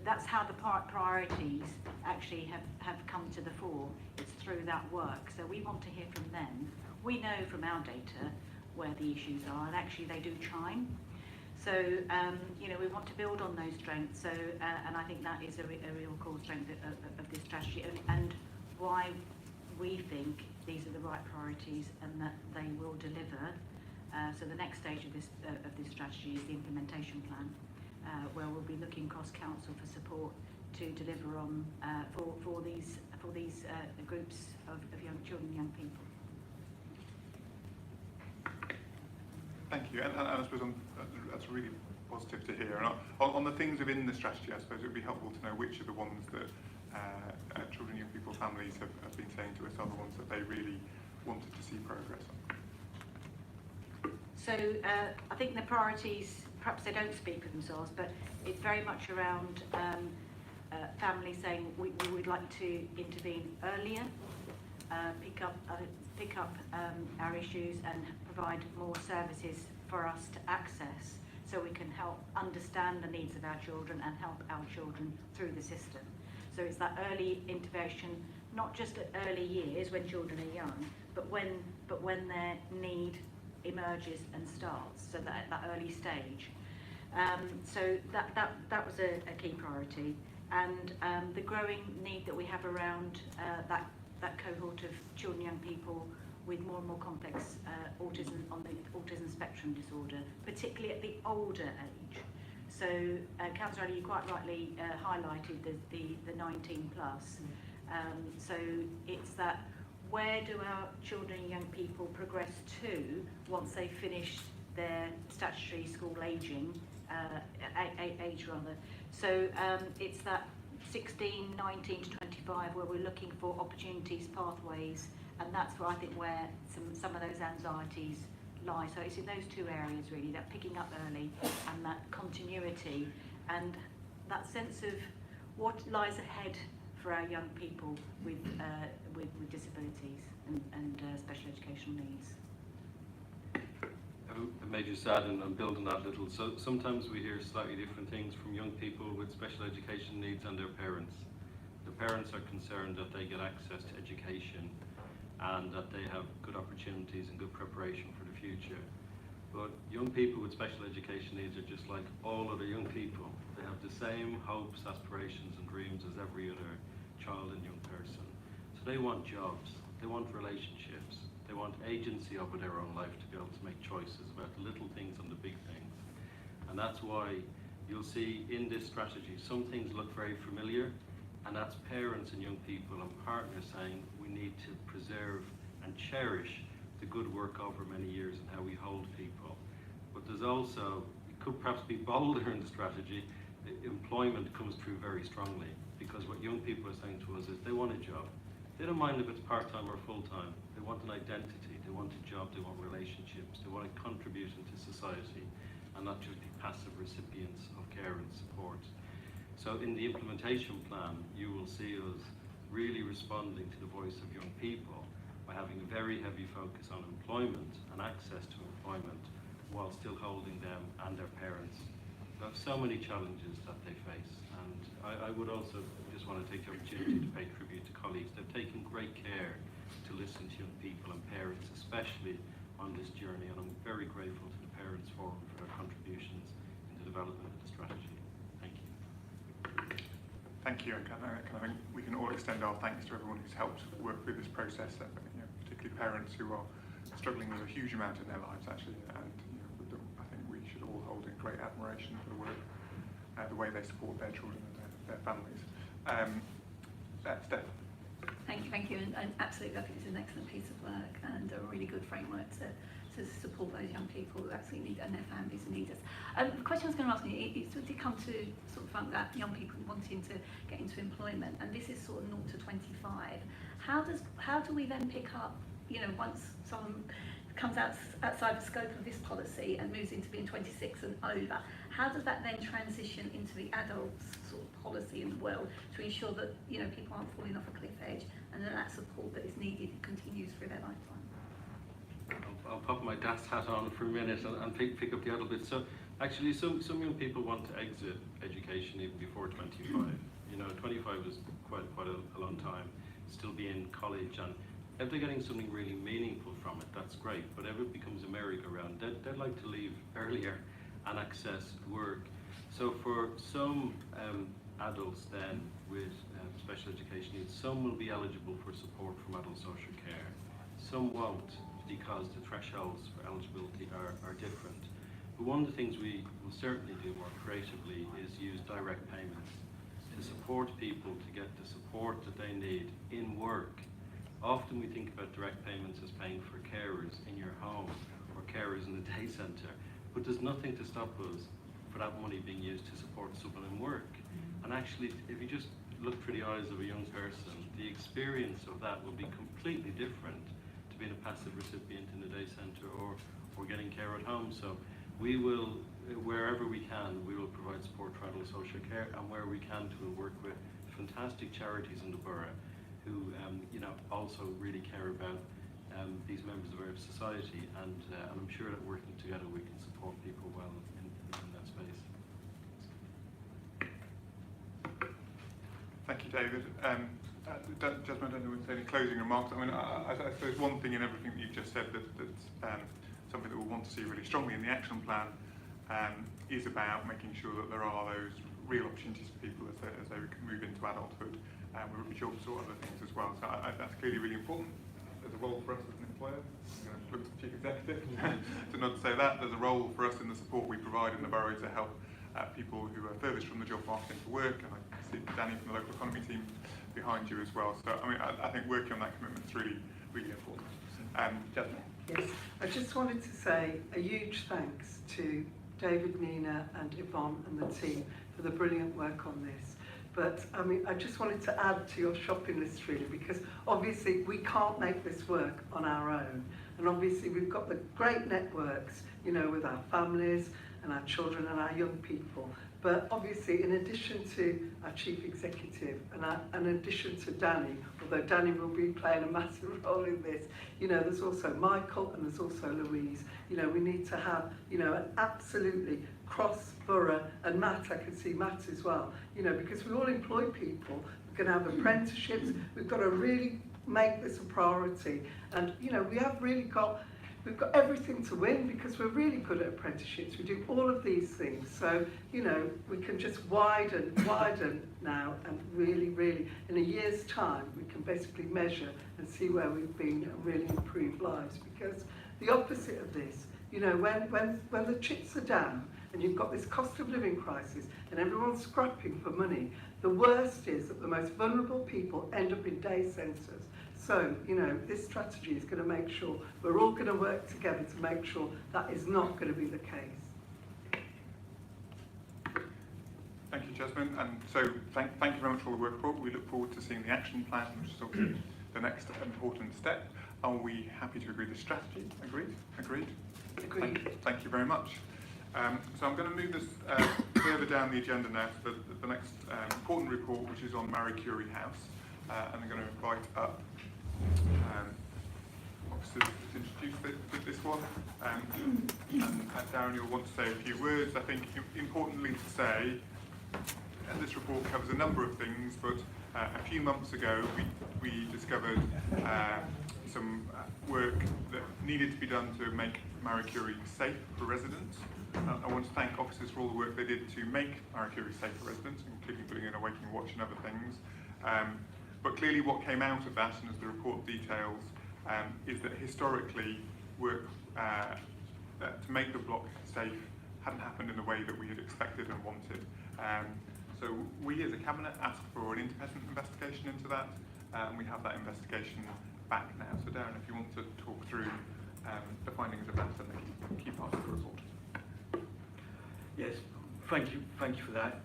that's how the priorities actually have come to the fore. It's through that work. So we want to hear from them. We know from our data where the issues are, and actually they do chime. So, you know, we want to build on those strengths. So, and I think that is a real core strength of this strategy, and why we think these are the right priorities and that they will deliver. So the next stage of this strategy is the implementation plan, where we'll be looking across council for support to deliver on for these groups of young children, young people. Thank you, and I suppose that's really positive to hear. And on the things within the strategy, I suppose it would be helpful to know which are the ones that children, young people, families have been saying to us are the ones that they really wanted to see progress on. So I think the priorities, perhaps they don't speak for themselves, but it's very much around families saying we would like to intervene earlier, pick up our issues and provide more services for us to access, so we can help understand the needs of our children and help our children through the system. So it's that early intervention, not just at early years when children are young, but when their need emerges and starts, so that at that early stage. So that was a key priority, and the growing need that we have around that cohort of children, young people with more and more complex autism on the autism spectrum disorder, particularly at the older age. So Councillor Ali, you quite rightly highlighted the 19 plus. So it's that, where do our children and young people progress to once they've finished their statutory school aging, age rather. So it's that 16, 19 to 25 where we're looking for opportunities, pathways, and that's where I think where some of those anxieties lie. So it's in those two areas really, that picking up early and that continuity and that sense of what lies ahead for our young people with disabilities and special educational needs. It made you sad, and I'm building that little. So sometimes we hear slightly different things from young people with special education needs and their parents. The parents are concerned that they get access to education and that they have good opportunities and good preparation for the future. But young people with special education needs are just like all other young people. They have the same hopes, aspirations and dreams as every other child and young person. So they want jobs, they want relationships, they want agency over their own life to be able to make choices about the little things and the big things. And that's why you'll see in this strategy some things look very familiar, and that's parents and young people and partners saying we need to preserve and cherish the good work over many years and how we hold people. But there's also, it could perhaps be bolder in the strategy, employment comes through very strongly, because what young people are saying to us is they want a job. They don't mind if it's part-time or full-time. They want an identity, they want a job, they want relationships, they want to contribute into society and not just be passive recipients of care and support. So in the implementation plan, you will see us really responding to the voice of young people by having a very heavy focus on employment and access to employment while still holding them and their parents. They have so many challenges that they face, and I would also just want to take the opportunity to pay tribute to colleagues. They've taken great care to listen to young people and parents, especially on this journey, and I'm very grateful to the Parents Forum for their contributions in the development of the strategy. Thank you. Thank you, and I think we can all extend our thanks to everyone who's helped work through this process, particularly parents who are struggling with a huge amount in their lives actually, and I think we should all hold in great admiration for the work, the way they support their children and their families. Steph. Thank you, and absolutely, I think it's an excellent piece of work and a really good framework to support those young people who absolutely need, and their families who need us. The question I was going to ask you, it's sort of come to sort of front that young people wanting to get into employment, and this is sort of 0 to 25. How do we then pick up, once someone comes outside the scope of this policy and moves into being 26 and over, how does that then transition into the adults sort of policy in the world to ensure that, you know, people aren't falling off a cliff edge and that support that is needed continues through their lifetime? I'll pop my dad's hat on for a minute and pick up the adult bit. So actually some young people want to exit education even before 25. You know, 25 is quite a long time, still be in college, and if they're getting something really meaningful from it, that's great. But if it becomes a merry-go-round, they'd like to leave earlier and access work. So for some adults then with special education needs, some will be eligible for support from adult social care. Some won't, because the thresholds for eligibility are different. But one of the things we will certainly do more creatively is use direct payments to support people to get the support that they need in work. Often we think about direct payments as paying for carers in your home or carers in the day centre, but there's nothing to stop us for that money being used to support someone in work. And actually, if you just look through the eyes of a young person, the experience of that will be completely different to being a passive recipient in the day centre or getting care at home. So we will, wherever we can, we will provide support for adult social care, and where we can, we'll work with fantastic charities in the borough who, you know, also really care about these members of our society, and I'm sure that working together we can support people well in that space. Thank you, David. Jasmine, I don't know if any closing remarks. I mean, I suppose one thing in everything that you've just said that's something that we'll want to see really strongly in the action plan is about making sure that there are those real opportunities for people as they move into adulthood. We're really sure to sort other things as well. So that's clearly really important. There's a role for us as an employer. I'm going to look to the Chief Executive to not say that. There's a role for us in the support we provide in the borough to help people who are furthest from the job market into work. And I see Danny from the local economy team behind you as well. So I mean, I think working on that commitment is really, really important. Jasmine. Yes, I just wanted to say a huge thanks to David, Nina and Yvonne and the team for the brilliant work on this. But I mean, I just wanted to add to your shopping list really, because obviously we can't make this work on our own. And obviously we've got the great networks, you know, with our families and our children and our young people. But obviously, in addition to our Chief Executive and in addition to Danny, although Danny will be playing a massive role in this, you know, there's also Michael and there's also Louise. You know, we need to have, you know, an absolutely cross-borough, and Matt, I can see Matt as well, you know, because we all employ people, we're going to have apprenticeships, we've got to really make this a priority. And, you know, we've got everything to win because we're really good at apprenticeships. We do all of these things. So, you know, we can just widen now, and really, in a year's time, we can basically measure and see where we've been and really improve lives. Because the opposite of this, you know, when the chips are down and you've got this cost of living crisis and everyone's scrapping for money, the worst is that the most vulnerable people end up in day centres. So, you know, this strategy is going to make sure we're all going to work together to make sure that is not going to be the case. Thank you, Jasmine. And so thank you very much for all the work report. We look forward to seeing the action plan, which is obviously the next important step. Are we happy to agree the strategy? Agreed? Agreed? Agreed. Thank you very much. So I'm going to move this further down the agenda now to the next important report, which is on Marie Curie House. And I'm going to invite up officers to introduce this one. And Darren, you'll want to say a few words. I think importantly to say, this report covers a number of things, but a few months ago we discovered some work that needed to be done to make Marie Curie safe for residents. I want to thank officers for all the work they did to make Marie Curie safe for residents, including putting in a waiting watch and other things. But clearly what came out of that, and as the report details, is that historically work to make the block safe hadn't happened in the way that we had expected and wanted. So we as a Cabinet asked for an independent investigation into that, and we have that investigation back now. So Darren, if you want to talk through the findings of that and the key parts of the report. Yes, thank you for that.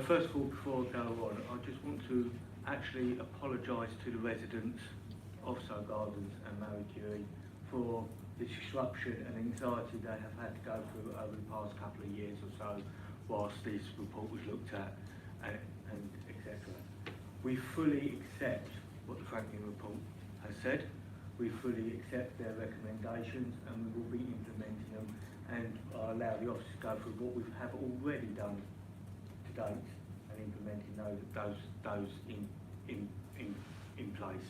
First of all, before I go on, I just want to actually apologise to the residents of Sow Gardens and Marie Curie for the disruption and anxiety they have had to go through over the past couple of years or so whilst this report was looked at and etc. We fully accept what the Franklin report has said. We fully accept their recommendations and we will be implementing them and allow the officers to go through what we have already done to date and implementing those in place.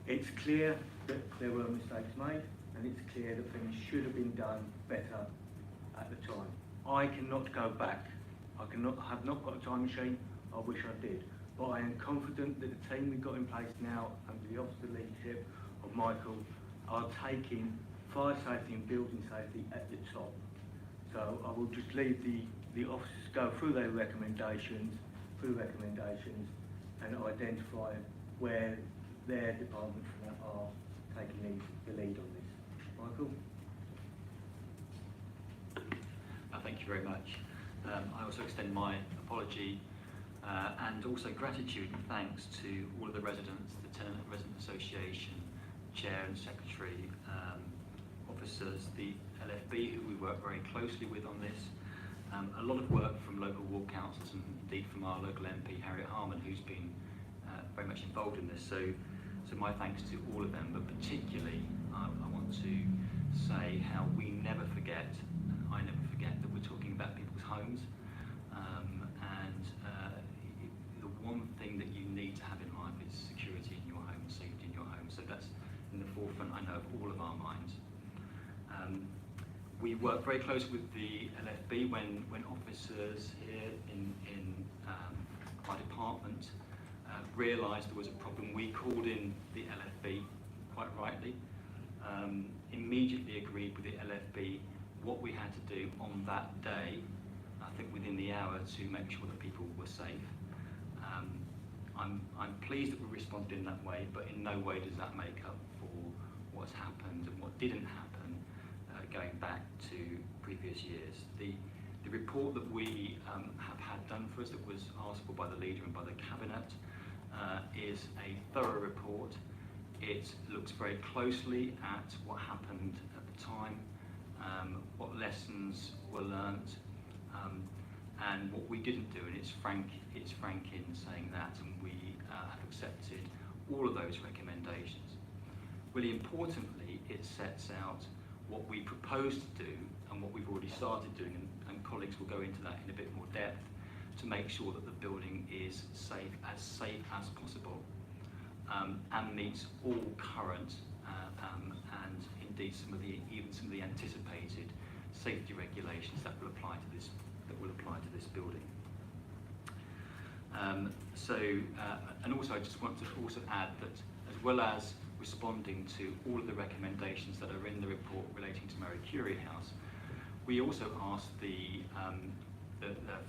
It's clear that there were mistakes made and it's clear that things should have been done better at the time. I cannot go back. I have not got a time machine. I wish I did. But I am confident that the team we've got in place now under the officer leadership of Michael are taking fire safety and building safety at the top. So I will just leave the officers go through their recommendations, and identify where their departments are taking the lead on this. Michael? Thank you very much. I also extend my apology and also gratitude and thanks to all of the residents, the Tenant Resident Association, Chair and Secretary, officers, the LFB who we work very closely with on this, a lot of work from local ward councils and indeed from our local MP Harriet Harman, who's been very much involved in this. So my thanks to all of them, but particularly I want to say how we never forget, and I never forget, that we're talking about people's homes, and the one thing that you need to have in life is security in your home, safety in your home. So that's in the forefront, I know, of all of our minds. We work very closely with the LFB when officers here in my department realised there was a problem. We called in the LFB, quite rightly, immediately agreed with the LFB what we had to do on that day, I think within the hour, to make sure that people were safe. I'm pleased that we responded in that way, but in no way does that make up for what's happened and what didn't happen going back to previous years. The report that we have had done for us, that was asked for by the leader and by the cabinet, is a thorough report. It looks very closely at what happened at the time, what lessons were learnt, and what we didn't do, and it's frank in saying that, and we have accepted all of those recommendations. Really importantly, it sets out what we propose to do and what we've already started doing, and colleagues will go into that in a bit more depth, to make sure that the building is safe as possible, and meets all current and indeed even some of the anticipated safety regulations that will apply to this building. And also I just want to also add that, as well as responding to all of the recommendations that are in the report relating to Marie Curie House, we also asked the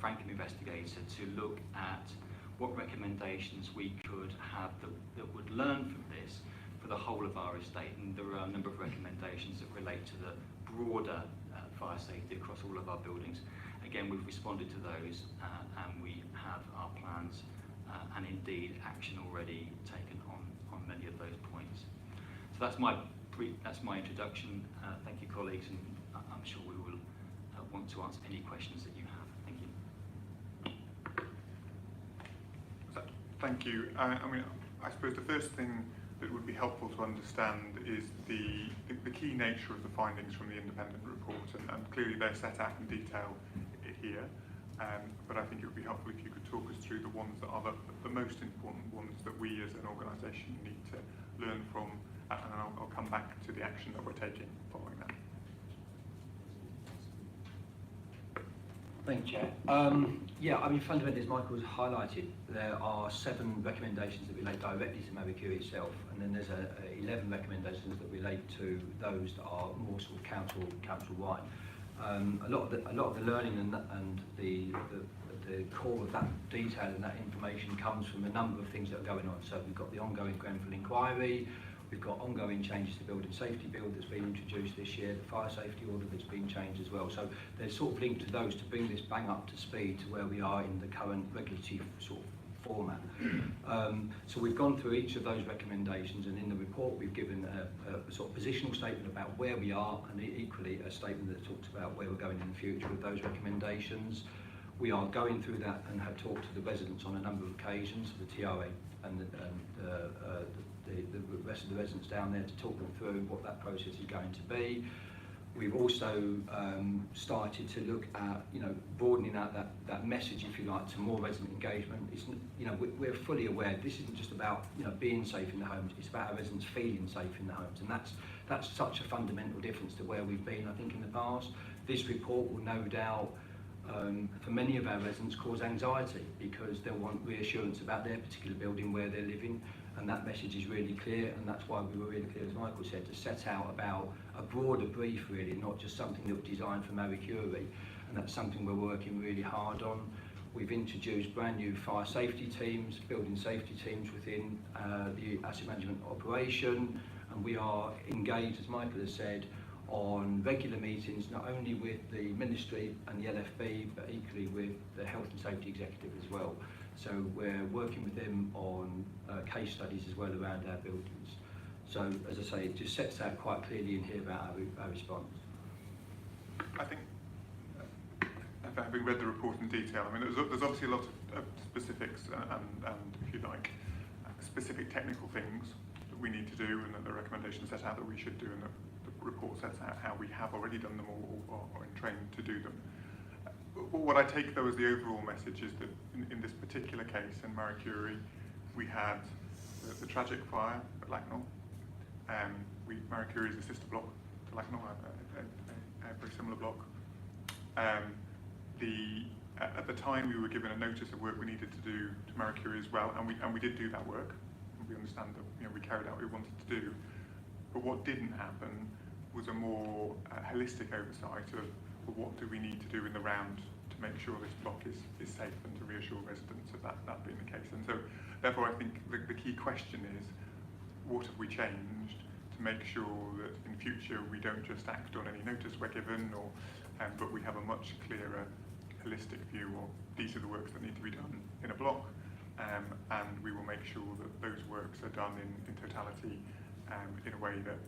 Franklin investigator to look at what recommendations we could have that would learn from this for the whole of our estate, and there are a number of recommendations that relate to the broader fire safety across all of our buildings. Again, we've responded to those, and we have our plans and indeed action already taken on many of those points. So that's my introduction. Thank you, colleagues, and I'm sure we will want to answer any questions that you have. Thank you. Thank you. I suppose the first thing that would be helpful to understand is the key nature of the findings from the independent report, and clearly they're set out in detail here. But I think it would be helpful if you could talk us through the ones that are the most important ones that we as an organisation need to learn from, and I'll come back to the action that we're taking following that. Thank you, Chair. Fundamentally, as Michael has highlighted, there are 7 recommendations that relate directly to Marie Curie itself, and then there's 11 recommendations that relate to those that are more sort of council-wide. A lot of the learning and the core of that detail and that information comes from a number of things that are going on. So we've got the ongoing Grenfell inquiry, we've got ongoing changes to building safety bill that's been introduced this year, the fire safety order that's been changed as well. So there's sort of linked to those to bring this bang up to speed to where we are in the current regulatory sort of format. So we've gone through each of those recommendations, and in the report we've given a sort of positional statement about where we are, and equally a statement that talks about where we're going in the future with those recommendations. We are going through that and have talked to the residents on a number of occasions, the TRA and the rest of the residents down there, to talk them through what that process is going to be. We've also started to look at, broadening out that message, if you like, to more resident engagement. It's, we're fully aware this isn't just about, being safe in the homes. It's about our residents feeling safe in the homes, and that's such a fundamental difference to where we've been, I think, in the past. This report will no doubt, for many of our residents, cause anxiety because they'll want reassurance about their particular building where they're living, and that message is really clear, and that's why we were really clear, as Michael said, to set out about a broader brief, really, not just something that was designed for Marie Curie, and that's something we're working really hard on. We've introduced brand new fire safety teams, building safety teams within the asset management operation, and we are engaged, as Michael has said, on regular meetings, not only with the Ministry and the LFB, but equally with the Health and Safety Executive as well. So we're working with them on case studies as well around our buildings. So, as I say, it just sets out quite clearly in here about our response. I think, after having read the report in detail, I mean, there's obviously a lot of specifics and, if you like, specific technical things that we need to do, and that the recommendations set out that we should do, and that the report sets out how we have already done them or are in training to do them. What I take, though, as the overall message is that in this particular case, in Marie Curie, we had the tragic fire at Lacknall. Marie Curie's a sister block to Lacknall, a very similar block. At the time, we were given a notice of work we needed to do to Marie Curie as well, and we did do that work. We understand that we carried out what we wanted to do. But what didn't happen was a more holistic oversight of what do we need to do in the round to make sure this block is safe, and to reassure residents of that being the case. And so, therefore, I think the key question is, what have we changed to make sure that in future we don't just act on any notice we're given, but we have a much clearer, holistic view of these are the works that need to be done in a block, and we will make sure that those works are done in totality, in a way that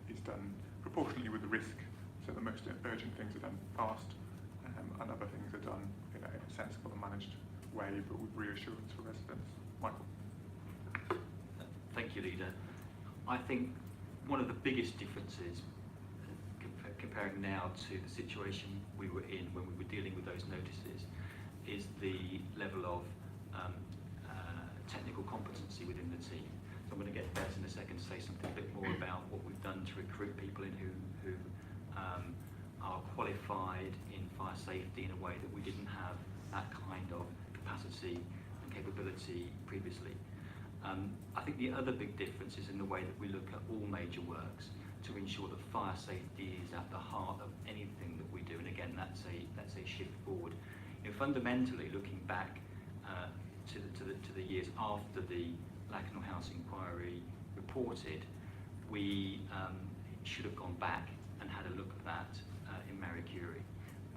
is done proportionately with the risk. So the most urgent things are done fast, and other things are done in a sensible and managed way, but with reassurance for residents. Michael. Thank you, Leader. I think one of the biggest differences, comparing now to the situation we were in when we were dealing with those notices, is the level of technical competency within the team. So I'm going to get Beth in a second to say something a bit more about what we've done to recruit people in who are qualified in fire safety in a way that we didn't have that kind of capacity and capability previously. I think the other big difference is in the way that we look at all major works to ensure that fire safety is at the heart of anything that we do, and again, that's a shift forward. Fundamentally, looking back to the years after the Lacknall House inquiry reported, we should have gone back and had a look at that in Marie Curie.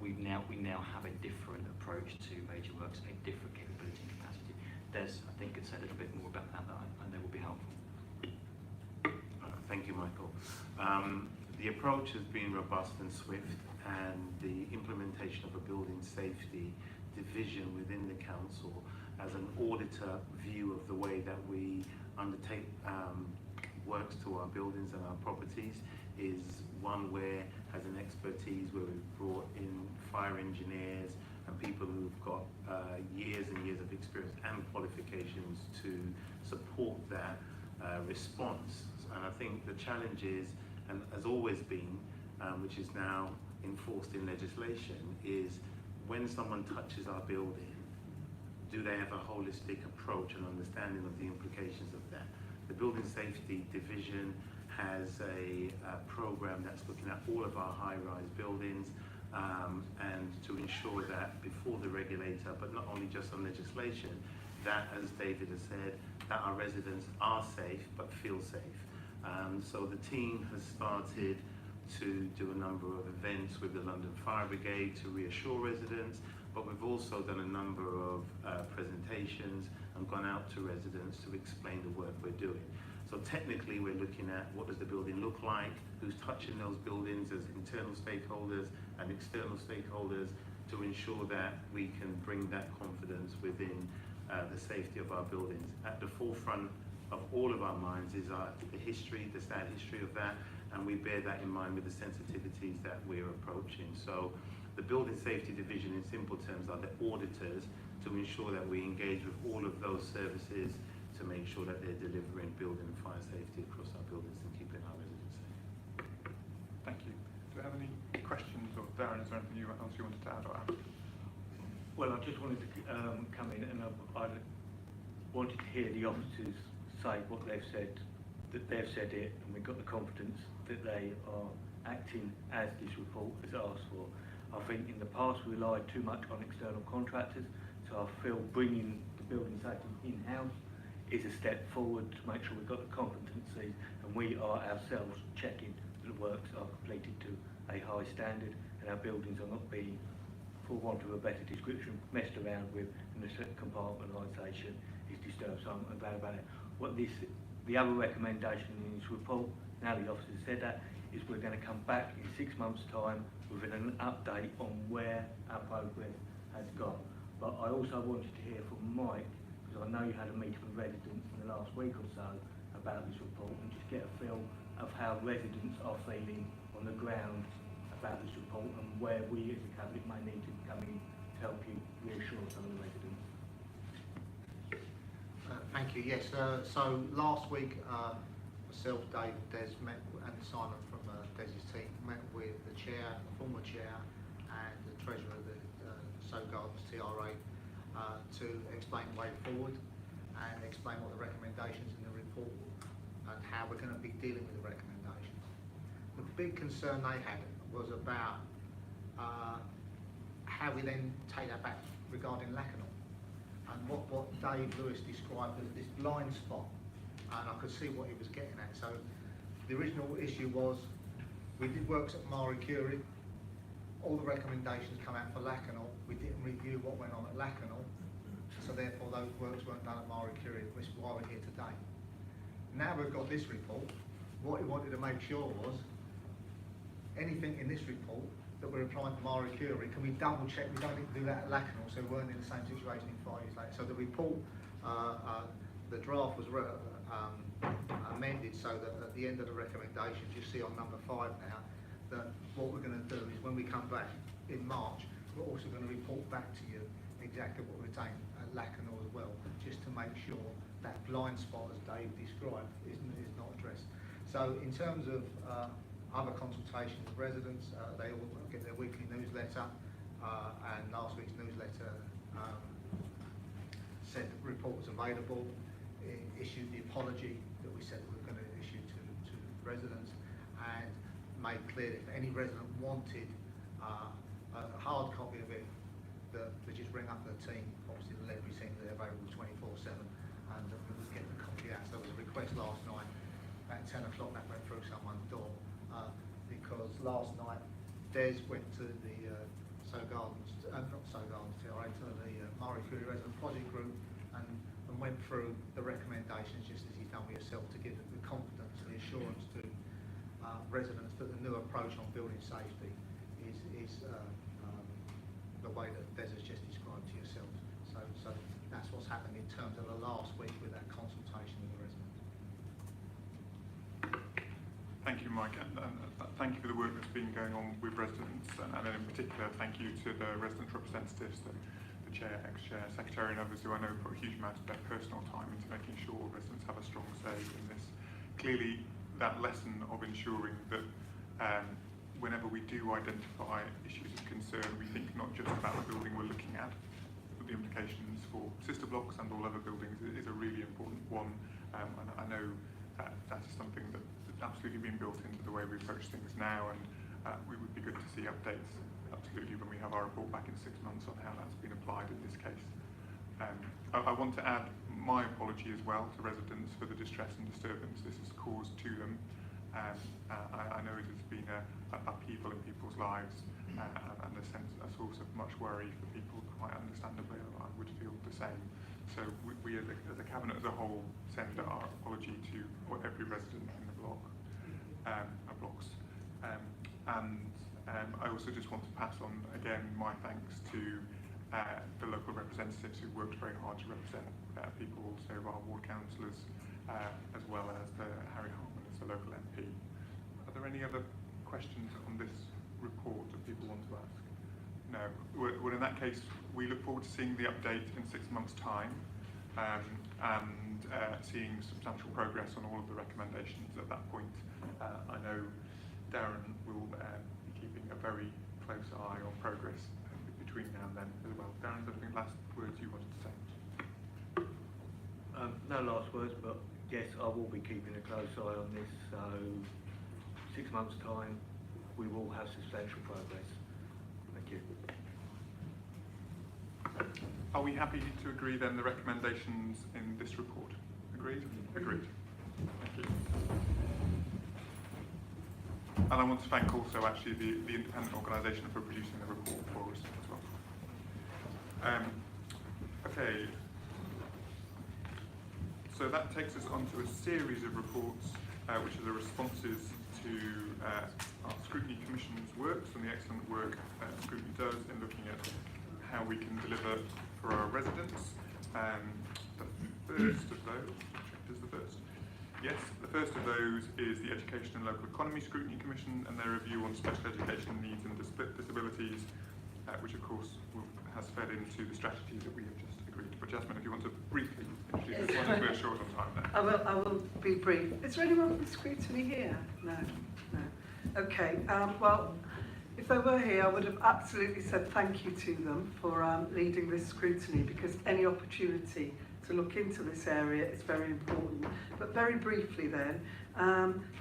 We now have a different approach to major works, a different capability and capacity. Des, I think, could say a little bit more about that, I know will be helpful. Thank you, Michael. The approach has been robust and swift, and the implementation of a building safety division within the council as an auditor view of the way that we undertake works to our buildings and our properties is one where, as an expertise, where we've brought in fire engineers and people who've got years and years of experience and qualifications to support that response. And I think the challenge is, and has always been, which is now enforced in legislation, is when someone touches our building, do they have a holistic approach and understanding of the implications of that? The Building Safety Division has a program that's looking at all of our high-rise buildings, and to ensure that before the regulator, but not only just on legislation, that, as David has said, that our residents are safe but feel safe. So the team has started to do a number of events with the London Fire Brigade to reassure residents, but we've also done a number of presentations and and gone out to residents to explain the work we're doing. So technically we're looking at what does the building look like, who's touching those buildings as internal stakeholders and external stakeholders, to ensure that we can bring that confidence within the safety of our buildings. At the forefront of all of our minds is the history, the sad history of that, and we bear that in mind with the sensitivities that we're approaching. So the Building Safety Division, in simple terms, are the auditors to ensure that we engage with all of those services to make sure that they're delivering building and fire safety across our buildings and keeping our residents safe. Thank you. Do we have any questions, or Darren, is there anything else you wanted to add or add? Well, I just wanted to come in, and I wanted to hear the officers say what they've said, that they've said it, and we've got the confidence that they are acting as this report has asked for. I think in the past we relied too much on external contractors, so I feel bringing the building safety in-house is a step forward to make sure we've got the competencies and we are ourselves checking that the works are completed to a high standard and our buildings are not being, for want of a better description, messed around with, and the compartmentalisation is disturbed. So I'm glad about it. The other recommendation in this report, now the officers said that, is we're going to come back in 6 months' time with an update on where our progress has gone. But I also wanted to hear from Mike, because I know you had a meeting with residents in the last week or so about this report, and just get a feel of how residents are feeling on the ground about this report and where we as a cabinet may need to come in to help you reassure some of the residents. Thank you. Yes, so last week myself, Dave, Des met, and Simon from Des's team met with the chair, the former chair, and the treasurer of the Gardens TRA to explain the way forward and explain what the recommendations in the report and how we're going to be dealing with the recommendations. The big concern they had was about how we then take that back regarding Lacanau, and what Dave Lewis described as this blind spot, and I could see what he was getting at. So the original issue was we did works at Marie Curie, all the recommendations come out for Lacanau, we didn't review what went on at Lacanau, so therefore those works weren't done at Marie Curie, which is why we're here today. Now we've got this report, what we wanted to make sure was anything in this report that we're applying to Marie Curie, can we double check we don't need to do that at Lacanau, so we weren't in the same situation in 5 years later. So the report, the draft was amended so that at the end of the recommendations, you see on number 5 now, that what we're going to do is when we come back in March, we're also going to report back to you exactly what we're taking at Lacanau as well, just to make sure that blind spot, as Dave described, is not addressed. So in terms of other consultations with residents, they all get their weekly newsletter, and last week's newsletter said the report was available. It issued the apology that we said we were going to issue to residents, and made clear that if any resident wanted a hard copy of it, that they just ring up the team, obviously the library team, they're available 24/7, and that we would get the copy out. So there was a request last night at 10 o'clock that went through someone's door, because last night Des went to the Gardens, not Gardens, TRA, to the Marie Curie Resident Project Group, and went through the recommendations just as he's done with yourself, to give the confidence and the assurance to residents that the new approach on building safety is the way that Des has just described to yourselves. So that's what's happened in terms of the last week with that consultation with the residents. Thank you, Mike, and thank you for the work that's been going on with residents, and in particular thank you to the resident representatives, the chair, ex-chair, secretary, and others who I know put a huge amount of their personal time into making sure residents have a strong say in this. Clearly, that lesson of ensuring that whenever we do identify issues of concern, we think not just about the building we're looking at, but the implications for sister blocks and all other buildings is a really important one, and I know that is something that's absolutely been built into the way we approach things now, and we would be good to see updates, absolutely, when we have our report back in 6 months on how that's been applied in this case. I want to add my apology as well to residents for the distress and disturbance this has caused to them. I know it has been a upheaval in people's lives, and a source of much worry for people, quite understandably. I would feel the same. So we as a Cabinet as a whole send our apology to every resident in the block, blocks. I also just want to pass on again my thanks to the local representatives who worked very hard to represent people, also our ward councillors, as well as Harry Hartman as the local MP. Are there any other questions on this report that people want to ask? No. Well, in that case, we look forward to seeing the update in 6 months' time and seeing substantial progress on all of the recommendations at that point. I know Darren will be keeping a very close eye on progress between now and then as well. Darren, I think last words you wanted to say? No last words, but yes, I will be keeping a close eye on this. So 6 months' time, we will have substantial progress. Thank you. Are we happy to agree then the recommendations in this report? Agreed? Agreed. Thank you. And I want to thank also actually the independent organisation for producing the report for us as well. Okay. So that takes us on to a series of reports which are the responses to our Scrutiny Commission's works and the excellent work Scrutiny does in looking at how we can deliver for our residents. The first of those, is the first? Yes, the first of those is the Education and Local Economy Scrutiny Commission and their review on special education needs and disabilities, which of course has fed into the strategy that we have just agreed. But Jasmine, if you want to briefly introduce this one, as we're short on time now. I will be brief. Is there anyone from Scrutiny here? No. Okay, well, if they were here, I would have absolutely said thank you to them for leading this scrutiny, because any opportunity to look into this area is very important. But very briefly then,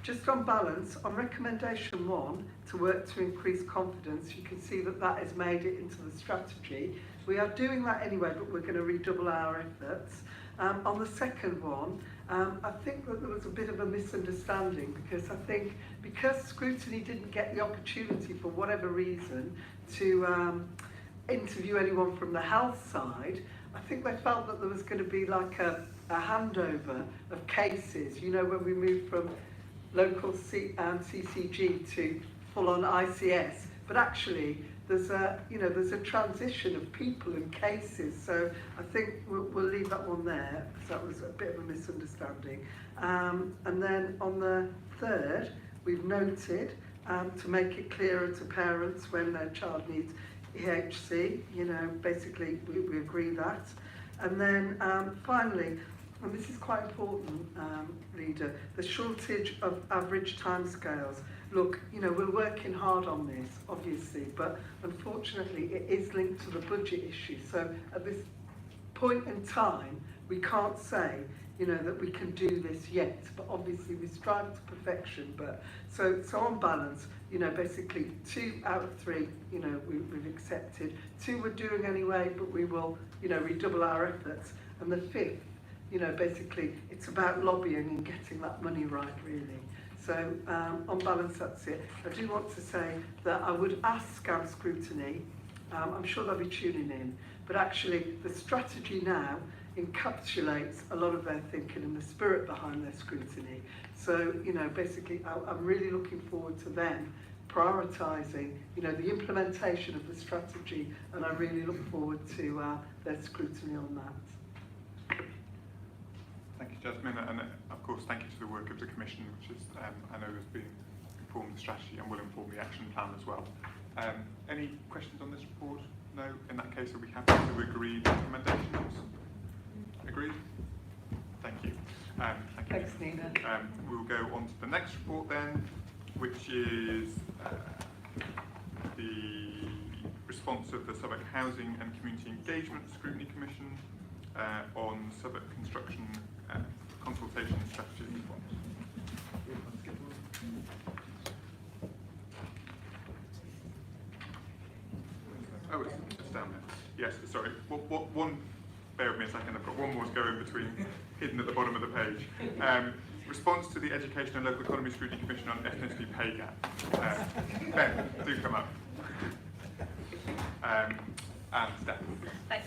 just on balance, on recommendation 1, to work to increase confidence, you can see that that has made it into the strategy. We are doing that anyway, but we're going to redouble our efforts. On the second one, I think that there was a bit of a misunderstanding, because I think because Scrutiny didn't get the opportunity for whatever reason to interview anyone from the health side, I think they felt that there was going to be like a handover of cases, you know, when we moved from local CCG to full-on ICS. But actually, there's a transition of people and cases. So I think we'll leave that one there, because that was a bit of a misunderstanding. And then on the third, we've noted to make it clearer to parents when their child needs EHC, you know, basically we agree that. And then finally, and this is quite important, Leader, the shortage of average timescales. Look, you know, we're working hard on this, obviously, but unfortunately it is linked to the budget issue. So at this point in time, we can't say, you know, that we can do this yet, but obviously we strive to perfection. But so on balance, you know, basically 2 out of 3, you know, we've accepted. 2 we're doing anyway, but we will, you know, redouble our efforts. And the 5th, you know, basically it's about lobbying and getting that money right, really. So on balance, that's it. I do want to say that I would ask our Scrutiny, I'm sure they'll be tuning in, but actually the strategy now encapsulates a lot of their thinking and the spirit behind their scrutiny. So, you know, basically I'm really looking forward to them prioritising, you know, the implementation of the strategy, and I really look forward to their scrutiny on that. Thank you, Jasmine, and of course thank you to the work of the Commission, which is, I know has been informed the strategy and will inform the action plan as well. Any questions on this report? No? In that case, are we happy to agree the recommendations? Agreed? Thank you. Thank you. Thanks, Nina. We'll go on to the next report then, which is the response of the Southwark Housing and Community Engagement Scrutiny Commission on Southwark Construction Consultation Strategy Response. Oh, it's down there. Yes, sorry. One, bear with me a second, I've got one more to go in between, hidden at the bottom of the page. Response to the Education and Local Economy Scrutiny Commission on Ethnicity Pay Gap. Ben, do come up. And Steph.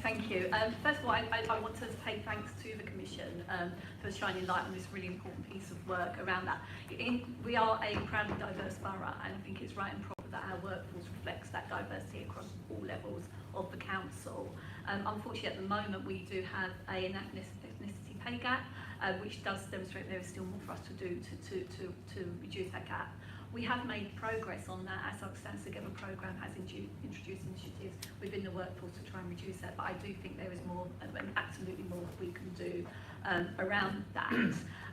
Thank you. First of all, I want to pay thanks to the Commission for shining light on this really important piece of work around that. We are a proudly diverse borough, and I think it's right and proper that our workforce reflects that diversity across all levels of the council. Unfortunately, at the moment, we do have an ethnicity pay gap, which does demonstrate there is still more for us to do to reduce that gap. We have made progress on that. Our Southwark Stands Together programme has introduced initiatives within the workforce to try and reduce that, but I do think there is more, absolutely more that we can do around that.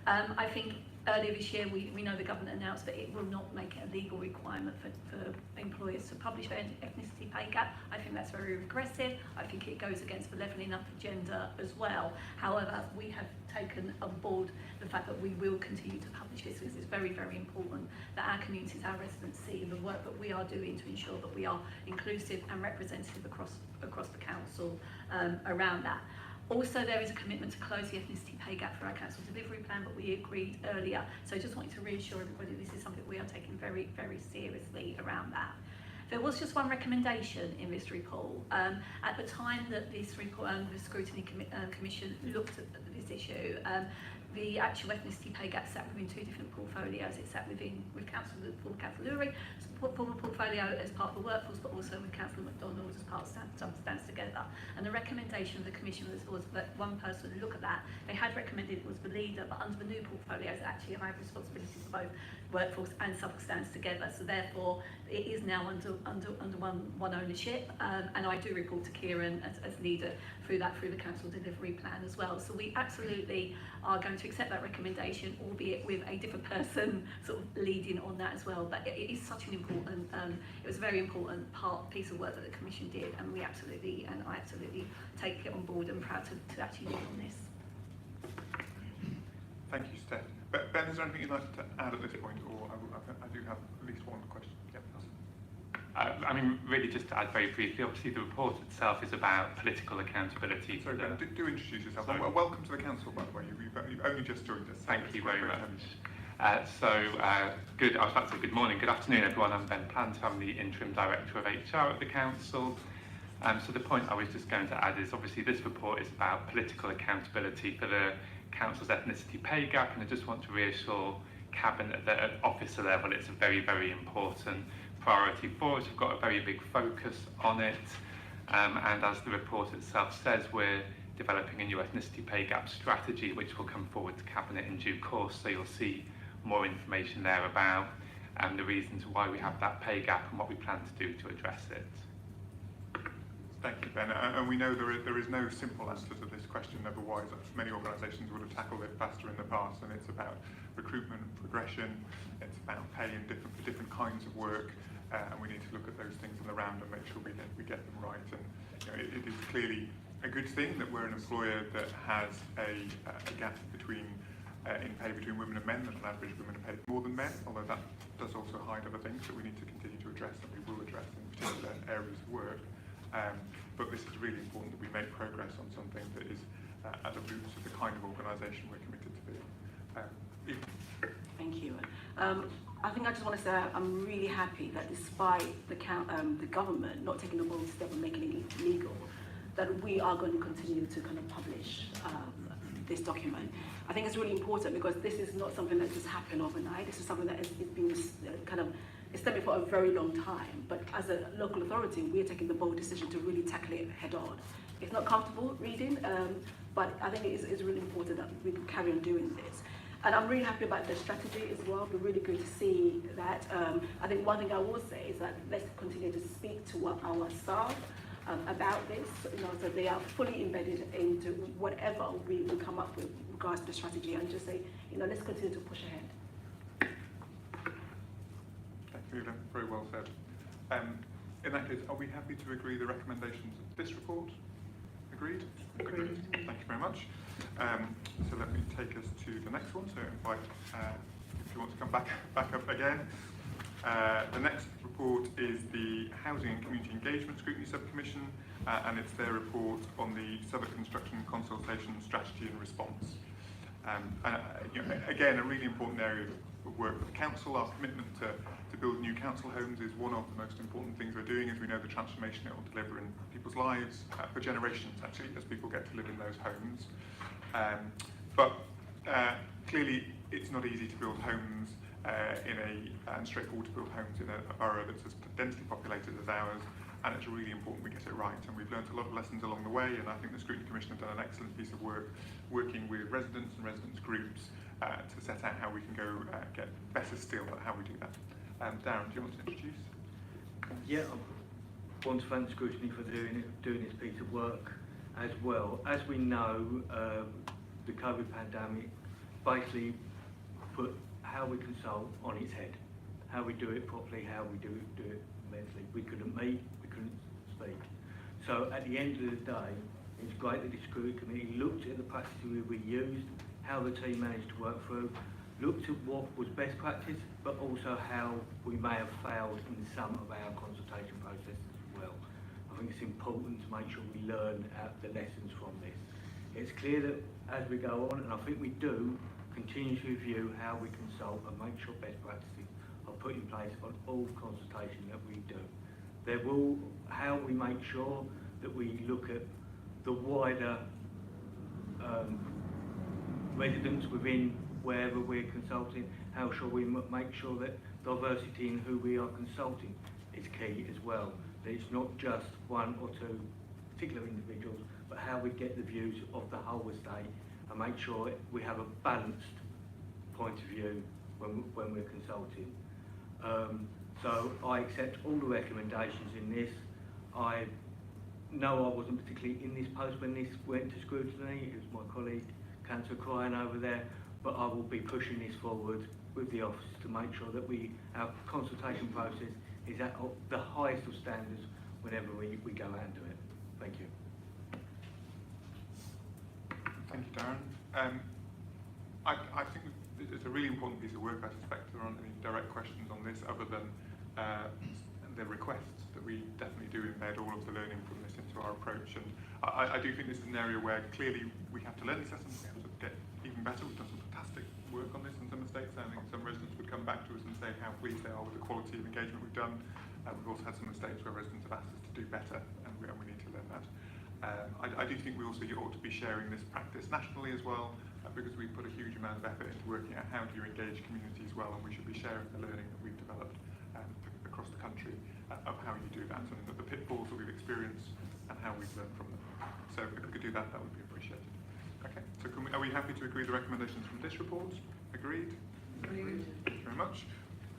I think earlier this year we know the government announced that it will not make it a legal requirement for employers to publish their ethnicity pay gap. I think that's very regressive. I think it goes against the levelling up agenda as well. However, we have taken on board the fact that we will continue to publish this because it's very, very important that our communities, our residents see the work that we are doing to ensure that we are inclusive and representative across the council around that. Also, there is a commitment to close the ethnicity pay gap for our council delivery plan, but we agreed earlier. So I just wanted to reassure everybody this is something we are taking very, very seriously around that. There was just one recommendation in this report. At the time that this report, the Scrutiny Commission looked at this issue, the actual ethnicity pay gap sat within two different portfolios. It sat with former Councillor Lurie, former portfolio as part of the workforce, but also with Councillor MacDonald as part of Stands Together. And the recommendation of the Commission was that one person would look at that. They had recommended it was the leader, but under the new portfolios, actually I have responsibilities for both workforce and Southwark Stands Together. So therefore, it is now under one ownership, and I do report to Kieran as leader through the council delivery plan as well. So we absolutely are going to accept that recommendation, albeit with a different person sort of leading on that as well. But it is such an important, it was a very important piece of work that the Commission did, and I absolutely take it on board and proud to actually lead on this. Thank you, Steph. Ben, is there anything you'd like to add at this point, or I do have at least one question. Yep. I mean, really just to add very briefly, obviously the report itself is about political accountability. Sorry, Ben, do introduce yourself. Well, welcome to the council, by the way. You've only just joined us. Thank you very much. I was about to say good morning, good afternoon everyone. I'm Ben Plant, I'm the Interim Director of HR at the Council. So the point I was just going to add is obviously this report is about political accountability for the Council's ethnicity pay gap, and I just want to reassure Cabinet that at officer level it's a very, very important priority for us. We've got a very big focus on it, and as the report itself says, we're developing a new ethnicity pay gap strategy which will come forward to Cabinet in due course, so you'll see more information there about the reasons why we have that pay gap and what we plan to do to address it. Thank you, Ben. And we know there is no simple answer to this question, otherwise many organisations would have tackled it faster in the past, and it's about recruitment, progression, it's about pay for different kinds of work, and we need to look at those things in the round and make sure we get them right. And it is clearly a good thing that we're an employer that has a gap between in pay between women and men, and on average women are paid more than men, although that does also hide other things that we need to continue to address, and we will address in particular areas of work. But this is really important that we make progress on something that is at the roots of the kind of organisation we're committed to being. Thank you. I think I just want to say I'm really happy that despite the government not taking the bold step of making it legal, that we are going to continue to kind of publish this document. I think it's really important because this is not something that just happened overnight. This is something that has been kind of established for a very long time. But as a local authority, we are taking the bold decision to really tackle it head on. It's not comfortable reading, but I think it is really important that we can carry on doing this. And I'm really happy about the strategy as well. We're really good to see that. I think one thing I will say is that let's continue to speak to our staff about this, so they are fully embedded into whatever we come up with regards to the strategy, and just say, let's continue to push ahead. Thank you, Evelyn. Very well said. In that case, are we happy to agree the recommendations of this report? Agreed? Agreed. Thank you very much. So let me take us to the next one. So invite, if you want to come back up again. The next report is the Housing and Community Engagement Scrutiny Subcommission, and it's their report on the Southwark Construction Consultation Strategy and Response. Again, a really important area work with the council. Our commitment to build new council homes is one of the most important things we're doing, as we know the transformation it will deliver in people's lives for generations, actually, as people get to live in those homes. But clearly, it's not easy to build homes and straightforward to build homes in a borough that's as densely populated as ours, and it's really important we get it right. And we've learnt a lot of lessons along the way, and I think the Scrutiny Commission have done an excellent piece of work working with residents and residents groups to set out how we can go get better still at how we do that. Darren, do you want to introduce? Yeah, I want to thank the Scrutiny for doing this piece of work as well. As we know, the COVID pandemic basically put how we consult on its head. How we do it properly, how we do it mentally. We couldn't meet, we couldn't speak. So at the end of the day, it's great that the Scrutiny Committee looked at the practices we used, how the team managed to work through, looked at what was best practice, but also how we may have failed in some of our consultation processes as well. I think it's important to make sure we learn the lessons from this. It's clear that as we go on, and I think we do, continue to review how we consult and make sure best practices are put in place on all consultation that we do. How we make sure that we look at the wider residents within wherever we're consulting, how shall we make sure that diversity in who we are consulting is key as well. That it's not just one or two particular individuals, but how we get the views of the whole estate and make sure we have a balanced point of view when we're consulting. So I accept all the recommendations in this. I know I wasn't particularly in this post when this went to scrutiny. It was my colleague, Councillor Cryan over there, but I will be pushing this forward with the office to make sure that our consultation process is at the highest of standards whenever we go out and do it. Thank you. Thank you, Darren. I think it's a really important piece of work. I suspect there aren't any direct questions on this other than the requests that we definitely do embed all of the learning from this into our approach. And I do think this is an area where clearly we have to learn these lessons, we have to get even better. We've done some fantastic work on this in some estates. I think some residents would come back to us and say how pleased they are with the quality of engagement we've done. We've also had some estates where residents have asked us to do better, and we need to learn that. I do think we also ought to be sharing this practice nationally as well, because we put a huge amount of effort into working out how do you engage communities well, and we should be sharing the learning that we've developed across the country of how you do that, and the pitfalls that we've experienced and how we've learned from them. So if we could do that, that would be appreciated. Okay, so are we happy to agree the recommendations from this report? Agreed? Agreed. Thank you very much.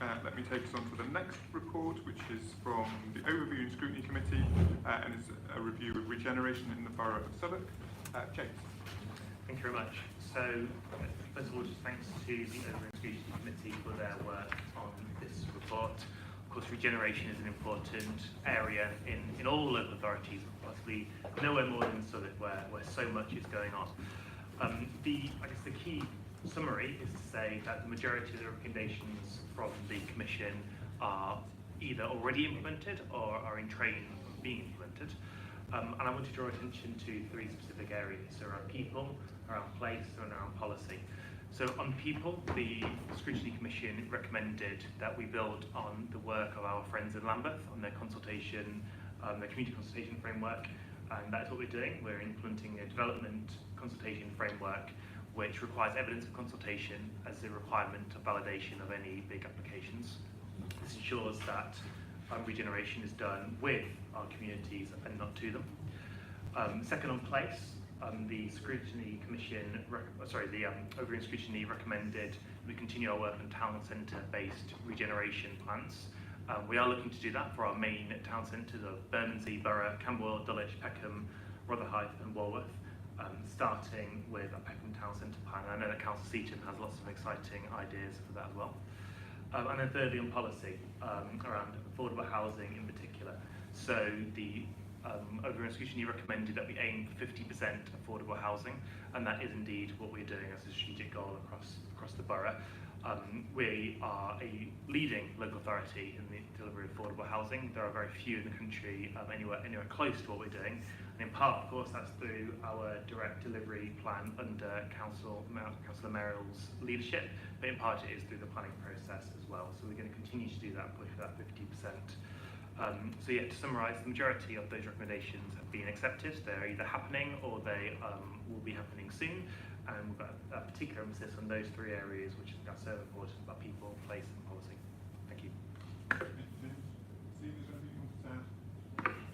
Let me take us on to the next report, which is from the Overview and Scrutiny Committee, and it's a review of regeneration in the Borough of Southwark. James. Thank you very much. So, first of all, just thanks to the Overview and Scrutiny Committee for their work on this report. Of course, regeneration is an important area in all local authorities, possibly nowhere more than Southwark, where so much is going on. I guess the key summary is to say that the majority of the recommendations from the Commission are either already implemented or are in train of being implemented. And I want to draw attention to three specific areas: around people, around place, and around policy. So on people, the Scrutiny Commission recommended that we build on the work of our friends in Lambeth on their consultation, their community consultation framework, and that's what we're doing. We're implementing a development consultation framework which requires evidence of consultation as a requirement of validation of any big applications. This ensures that regeneration is done with our communities and not to them. Second, on place, the Scrutiny Commission, the Overview and Scrutiny recommended we continue our work on town centre-based regeneration plans. We are looking to do that for our main town centres of Bermondsey, Borough, Camberwell, Dulwich, Peckham, Rotherhithe and Walworth, starting with a Peckham Town Centre plan. I know that Council Seaton has lots of exciting ideas for that as well. And then thirdly, on policy, around affordable housing in particular. So the Overview and Scrutiny recommended that we aim for 50% affordable housing, and that is indeed what we're doing as a strategic goal across the borough. We are a leading local authority in the delivery of affordable housing. There are very few in the country anywhere close to what we're doing. And in part, of course, that's through our direct delivery plan under Councillor Merrill's leadership, but in part it is through the planning process as well. So we're going to continue to do that, push for that 50%. So yeah, to summarise, the majority of those recommendations have been accepted. They're either happening or they will be happening soon. And we've got a particular emphasis on those three areas, which are so important about people, place and policy. Thank you. Steve, is there anything you want to add?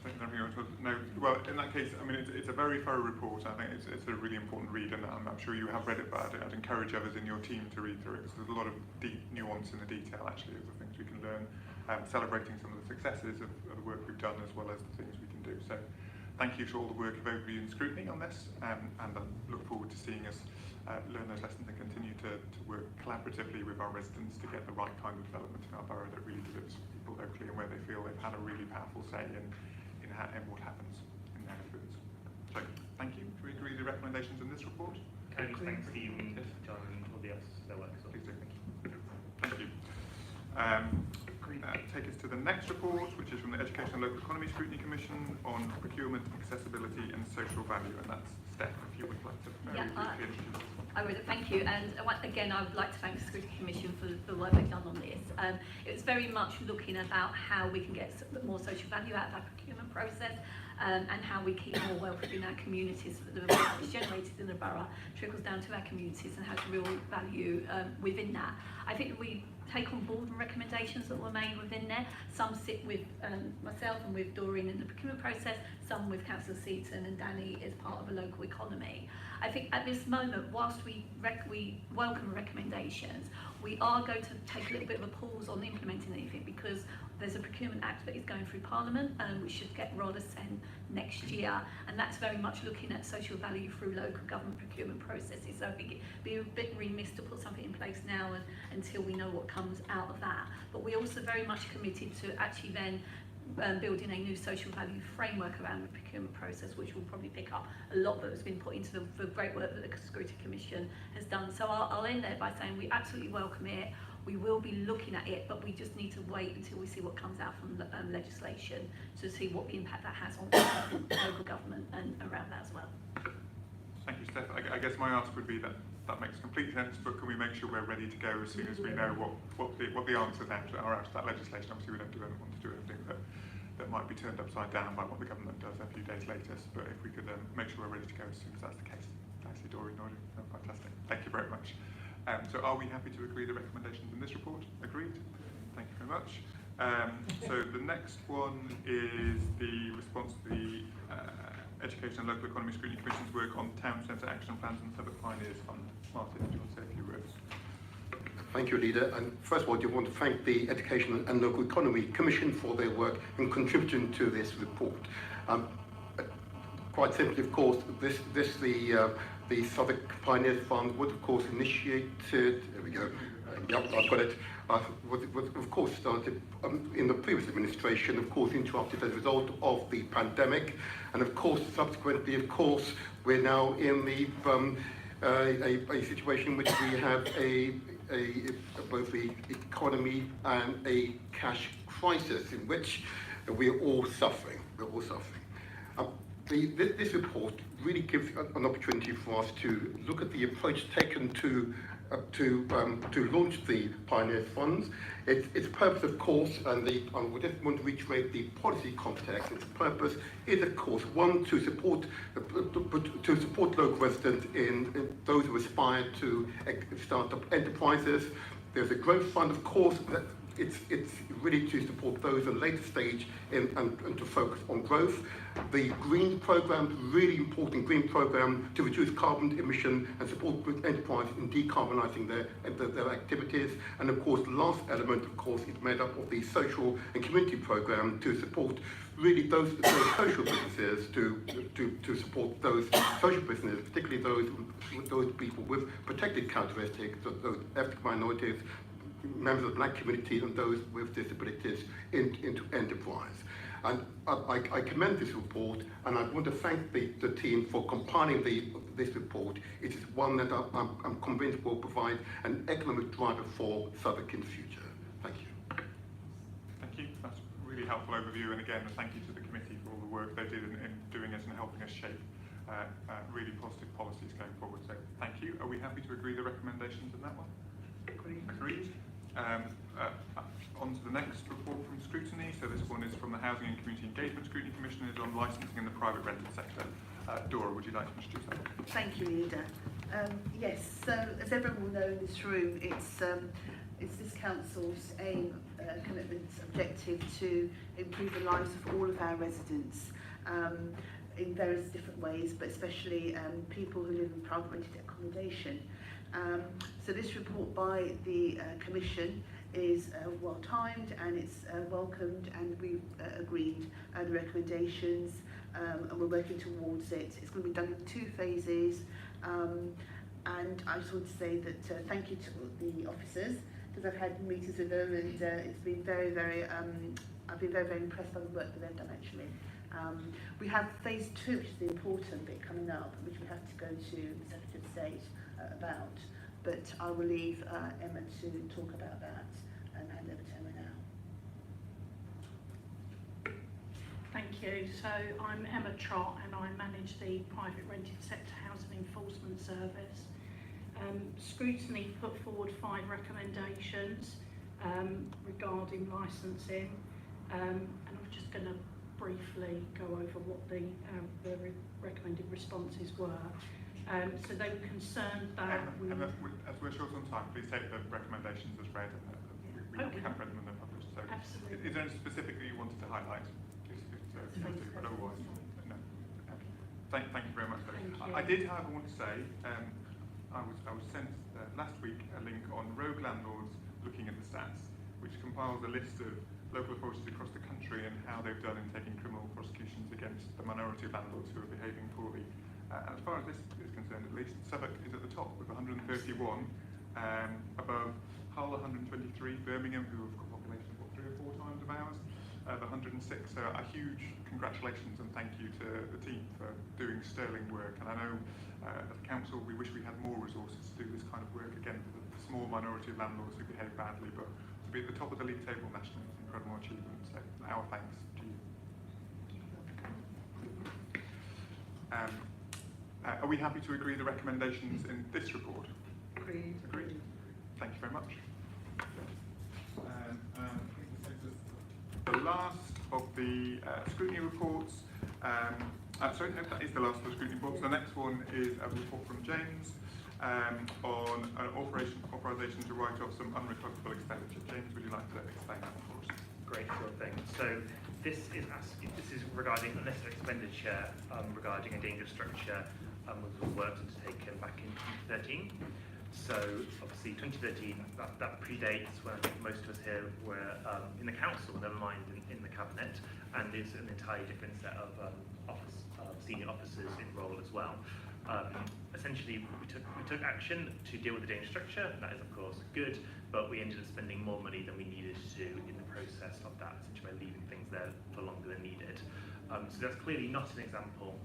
Anything you want to add? No. Well, in that case, I mean, it's a very thorough report. I think it's a really important read, and I'm sure you have read it, but I'd encourage others in your team to read through it, because there's a lot of deep nuance in the detail, actually, of the things we can learn, celebrating some of the successes of the work we've done, as well as the things we can do. So thank you to all the work of Overview and Scrutiny on this, and I look forward to seeing us learn those lessons and continue to work collaboratively with our residents to get the right kind of development in our borough that really delivers for people locally and where they feel they've had a really powerful say in what happens in their neighbourhoods. So thank you. Do we agree with the recommendations in this report? Can I just thank Steve and John and all the others for their work as well? Please do. Thank you. Take us to the next report, which is from the Education and Local Economy Scrutiny Commission on procurement, accessibility and social value, and that's Steph, if you would like to very briefly introduce. I would, thank you, and again I would like to thank the Scrutiny Commission for the work they've done on this. It was very much looking about how we can get more social value out of our procurement process, and how we keep more wealth in our communities, so that the wealth that's generated in the borough trickles down to our communities and has real value within that. I think we take on board the recommendations that were made within there. Some sit with myself and with Doreen in the procurement process, some with Councillor Seaton and Danny as part of a local economy. I think at this moment, whilst we welcome recommendations, we are going to take a little bit of a pause on implementing anything, because there's a Procurement Act that is going through Parliament, and we should get Roller sent next year, and that's very much looking at social value through local government procurement processes. So it'd be a bit remiss to put something in place now until we know what comes out of that. But we're also very much committed to actually then building a new social value framework around the procurement process, which will probably pick up a lot that has been put into the great work that the Scrutiny Commission has done. So I'll end there by saying we absolutely welcome it. We will be looking at it, but we just need to wait until we see what comes out from legislation to see what impact that has on local government and around that as well. Thank you, Steph. I guess my ask would be that makes complete sense, but can we make sure we're ready to go as soon as we know what the answers are out of that legislation? Obviously, we don't want to do anything that might be turned upside down by what the government does a few days later, but if we could make sure we're ready to go as soon as that's the case. Thanks, Doreen. Fantastic. Thank you very much. So are we happy to agree the recommendations in this report? Agreed. Thank you very much. So the next one is the response to the Education and Local Economy Scrutiny Commission's work on Town Centre Action Plans and Southwark Pioneers Fund. Martin, do you want to say a few words? Thank you, Leader. And first of all, I do want to thank the Education and Local Economy Commission for their work in contributing to this report. Quite simply, of course, the Southwark Pioneers Fund would, of course, initiated. There we go. Yep, I've got it. Was of course started in the previous administration, of course interrupted as a result of the pandemic, and of course subsequently, of course, we're now in the a situation in which we have both the economy and a cash crisis in which we're all suffering. This report really gives an opportunity for us to look at the approach taken to launch the Pioneers Funds. Its purpose, of course, and we just want to reiterate the policy context. Its purpose is, of course, one, to support local residents in those who aspire to start up enterprises. There's a growth fund, of course, that it's really to support those at a later stage and to focus on growth. The green program, really important green program to reduce carbon emission and support enterprises in decarbonising their activities. And of course, the last element, of course, is made up of the social and community program to support really those social businesses, to support those social businesses, particularly those people with protected characteristics, those ethnic minorities, members of the black community and those with disabilities into enterprise. And I commend this report, and I want to thank the team for compiling this report. It is one that I'm convinced will provide an economic driver for Southwark in the future. Thank you. Thank you. That's a really helpful overview, and again, a thank you to the committee for all the work they did in doing it and helping us shape really positive policies going forward. So thank you. Are we happy to agree the recommendations in that one? Agreed. On to the next report from Scrutiny. So this one is from the Housing and Community Engagement Scrutiny Commission, is on licensing in the private rented sector. Dora, would you like to introduce that? Thank you, Leader. Yes, so as everyone will know in this room, it's this council's aim, commitment, objective to improve the lives of all of our residents in various different ways, but especially people who live in private rented accommodation. So this report by the Commission is well timed, and it's welcomed, and we've agreed the recommendations, and we're working towards it. It's going to be done in 2 phases, and I just want to say that thank you to the officers, because I've had meetings with them, and it's been very, very, I've been very, very impressed by the work that they've done actually. We have phase 2, which is the important bit coming up, which we have to go to the Secretary of State about. But I will leave Emma to talk about that and hand over to Emma now. Thank you. So I'm Emma Trott, and I manage the private rented sector housing enforcement service. Scrutiny put forward 5 recommendations regarding licensing, and I'm just going to briefly go over what the recommended responses were. So they were concerned that as we're short on time, please take the recommendations as read. We haven't read them and they're published. So absolutely. Is there anything specific that you wanted to highlight? But otherwise, no. Thank you very much. I did, however, want to say I was sent last week a link on rogue landlords looking at the stats, which compiles a list of local authorities across the country and how they've done in taking criminal prosecutions against the minority of landlords who are behaving poorly. As far as this is concerned, at least, Southwark is at the top with 131, above Hull 123, Birmingham, who have got a population of 3 or 4 times of ours, the 106. So a huge congratulations and thank you to the team for doing sterling work. And I know as a council we wish we had more resources to do this kind of work again for the small minority of landlords who behave badly, but to be at the top of the league table nationally is an incredible achievement. So our thanks to you. Are we happy to agree the recommendations in this report? Agreed. Agreed. Thank you very much. The last of the scrutiny reports, sorry, no, that is the last of the scrutiny reports. The next one is a report from James on an authorisation to write off some unrecoverable expenditure. James, would you like to explain that for us? Great, sure thing. So this is regarding unnecessary expenditure regarding a dangerous structure was work undertaken back in 2013. So obviously 2013, that predates when I think most of us here were in the council, never mind in the cabinet, and is an entirely different set of senior officers in role as well. Essentially, we took action to deal with the dangerous structure, and that is of course good, but we ended up spending more money than we needed to in the process of that, essentially by leaving things there for longer than needed. So that's clearly not an example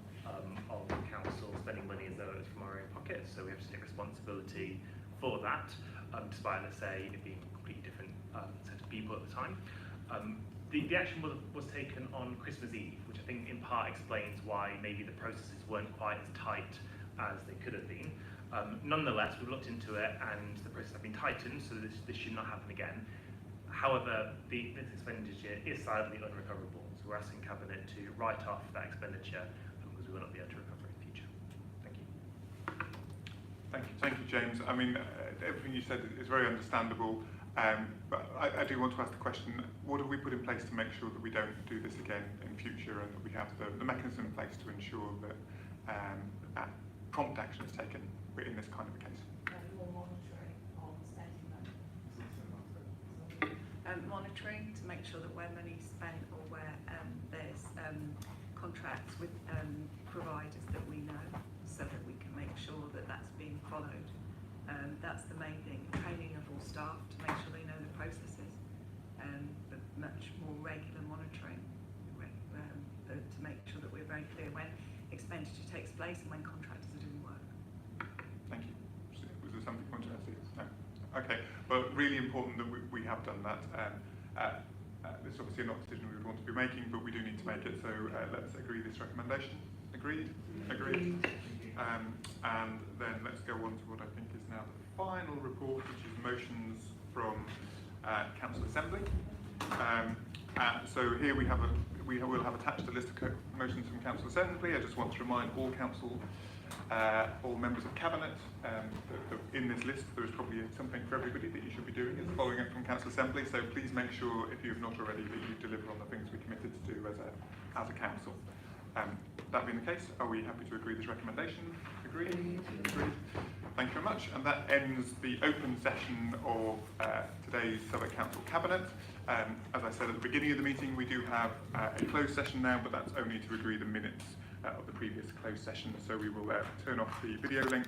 of the council spending money as though it was from our own pockets, so we have to take responsibility for that, despite, let's say, it being a completely different set of people at the time. The action was taken on Christmas Eve, which I think in part explains why maybe the processes weren't quite as tight as they could have been. Nonetheless, we've looked into it and the process have been tightened, so this should not happen again. However, this expenditure is sadly unrecoverable, so we're asking Cabinet to write off that expenditure because we will not be able to recover it in the future. Thank you. Thank you, James. I mean, everything you said is very understandable, but I do want to ask the question, what have we put in place to make sure that we don't do this again in future and that we have the mechanism in place to ensure that prompt action is taken in this kind of a case? More monitoring on spending money. Monitoring to make sure that where money's spent or where there's contracts with providers that we know, so that we can make sure that that's being followed. That's the main thing. Training of all staff to make sure they know the processes, but much more regular monitoring. very clear when expenditure takes place and when contractors are doing work. Thank you. Was there something you wanted to say? No. Okay, but really important that we have done that. This is obviously not a decision we would want to be making, but we do need to make it, so let's agree this recommendation. Agreed? Agreed. And then let's go on to what I think is now the final report, which is motions from Council Assembly. So here we will have attached a list of motions from Council Assembly. I just want to remind all all members of Cabinet that in this list there is probably something for everybody that you should be doing. It's following up from Council Assembly, so please make sure, if you have not already, that you deliver on the things we committed to do as a council. That being the case, are we happy to agree this recommendation? Agreed? Agreed. Thank you very much. And that ends the open session of today's Southwark Council Cabinet. As I said at the beginning of the meeting, we do have a closed session now, but that's only to agree the minutes of the previous closed session. So we will turn off the video link.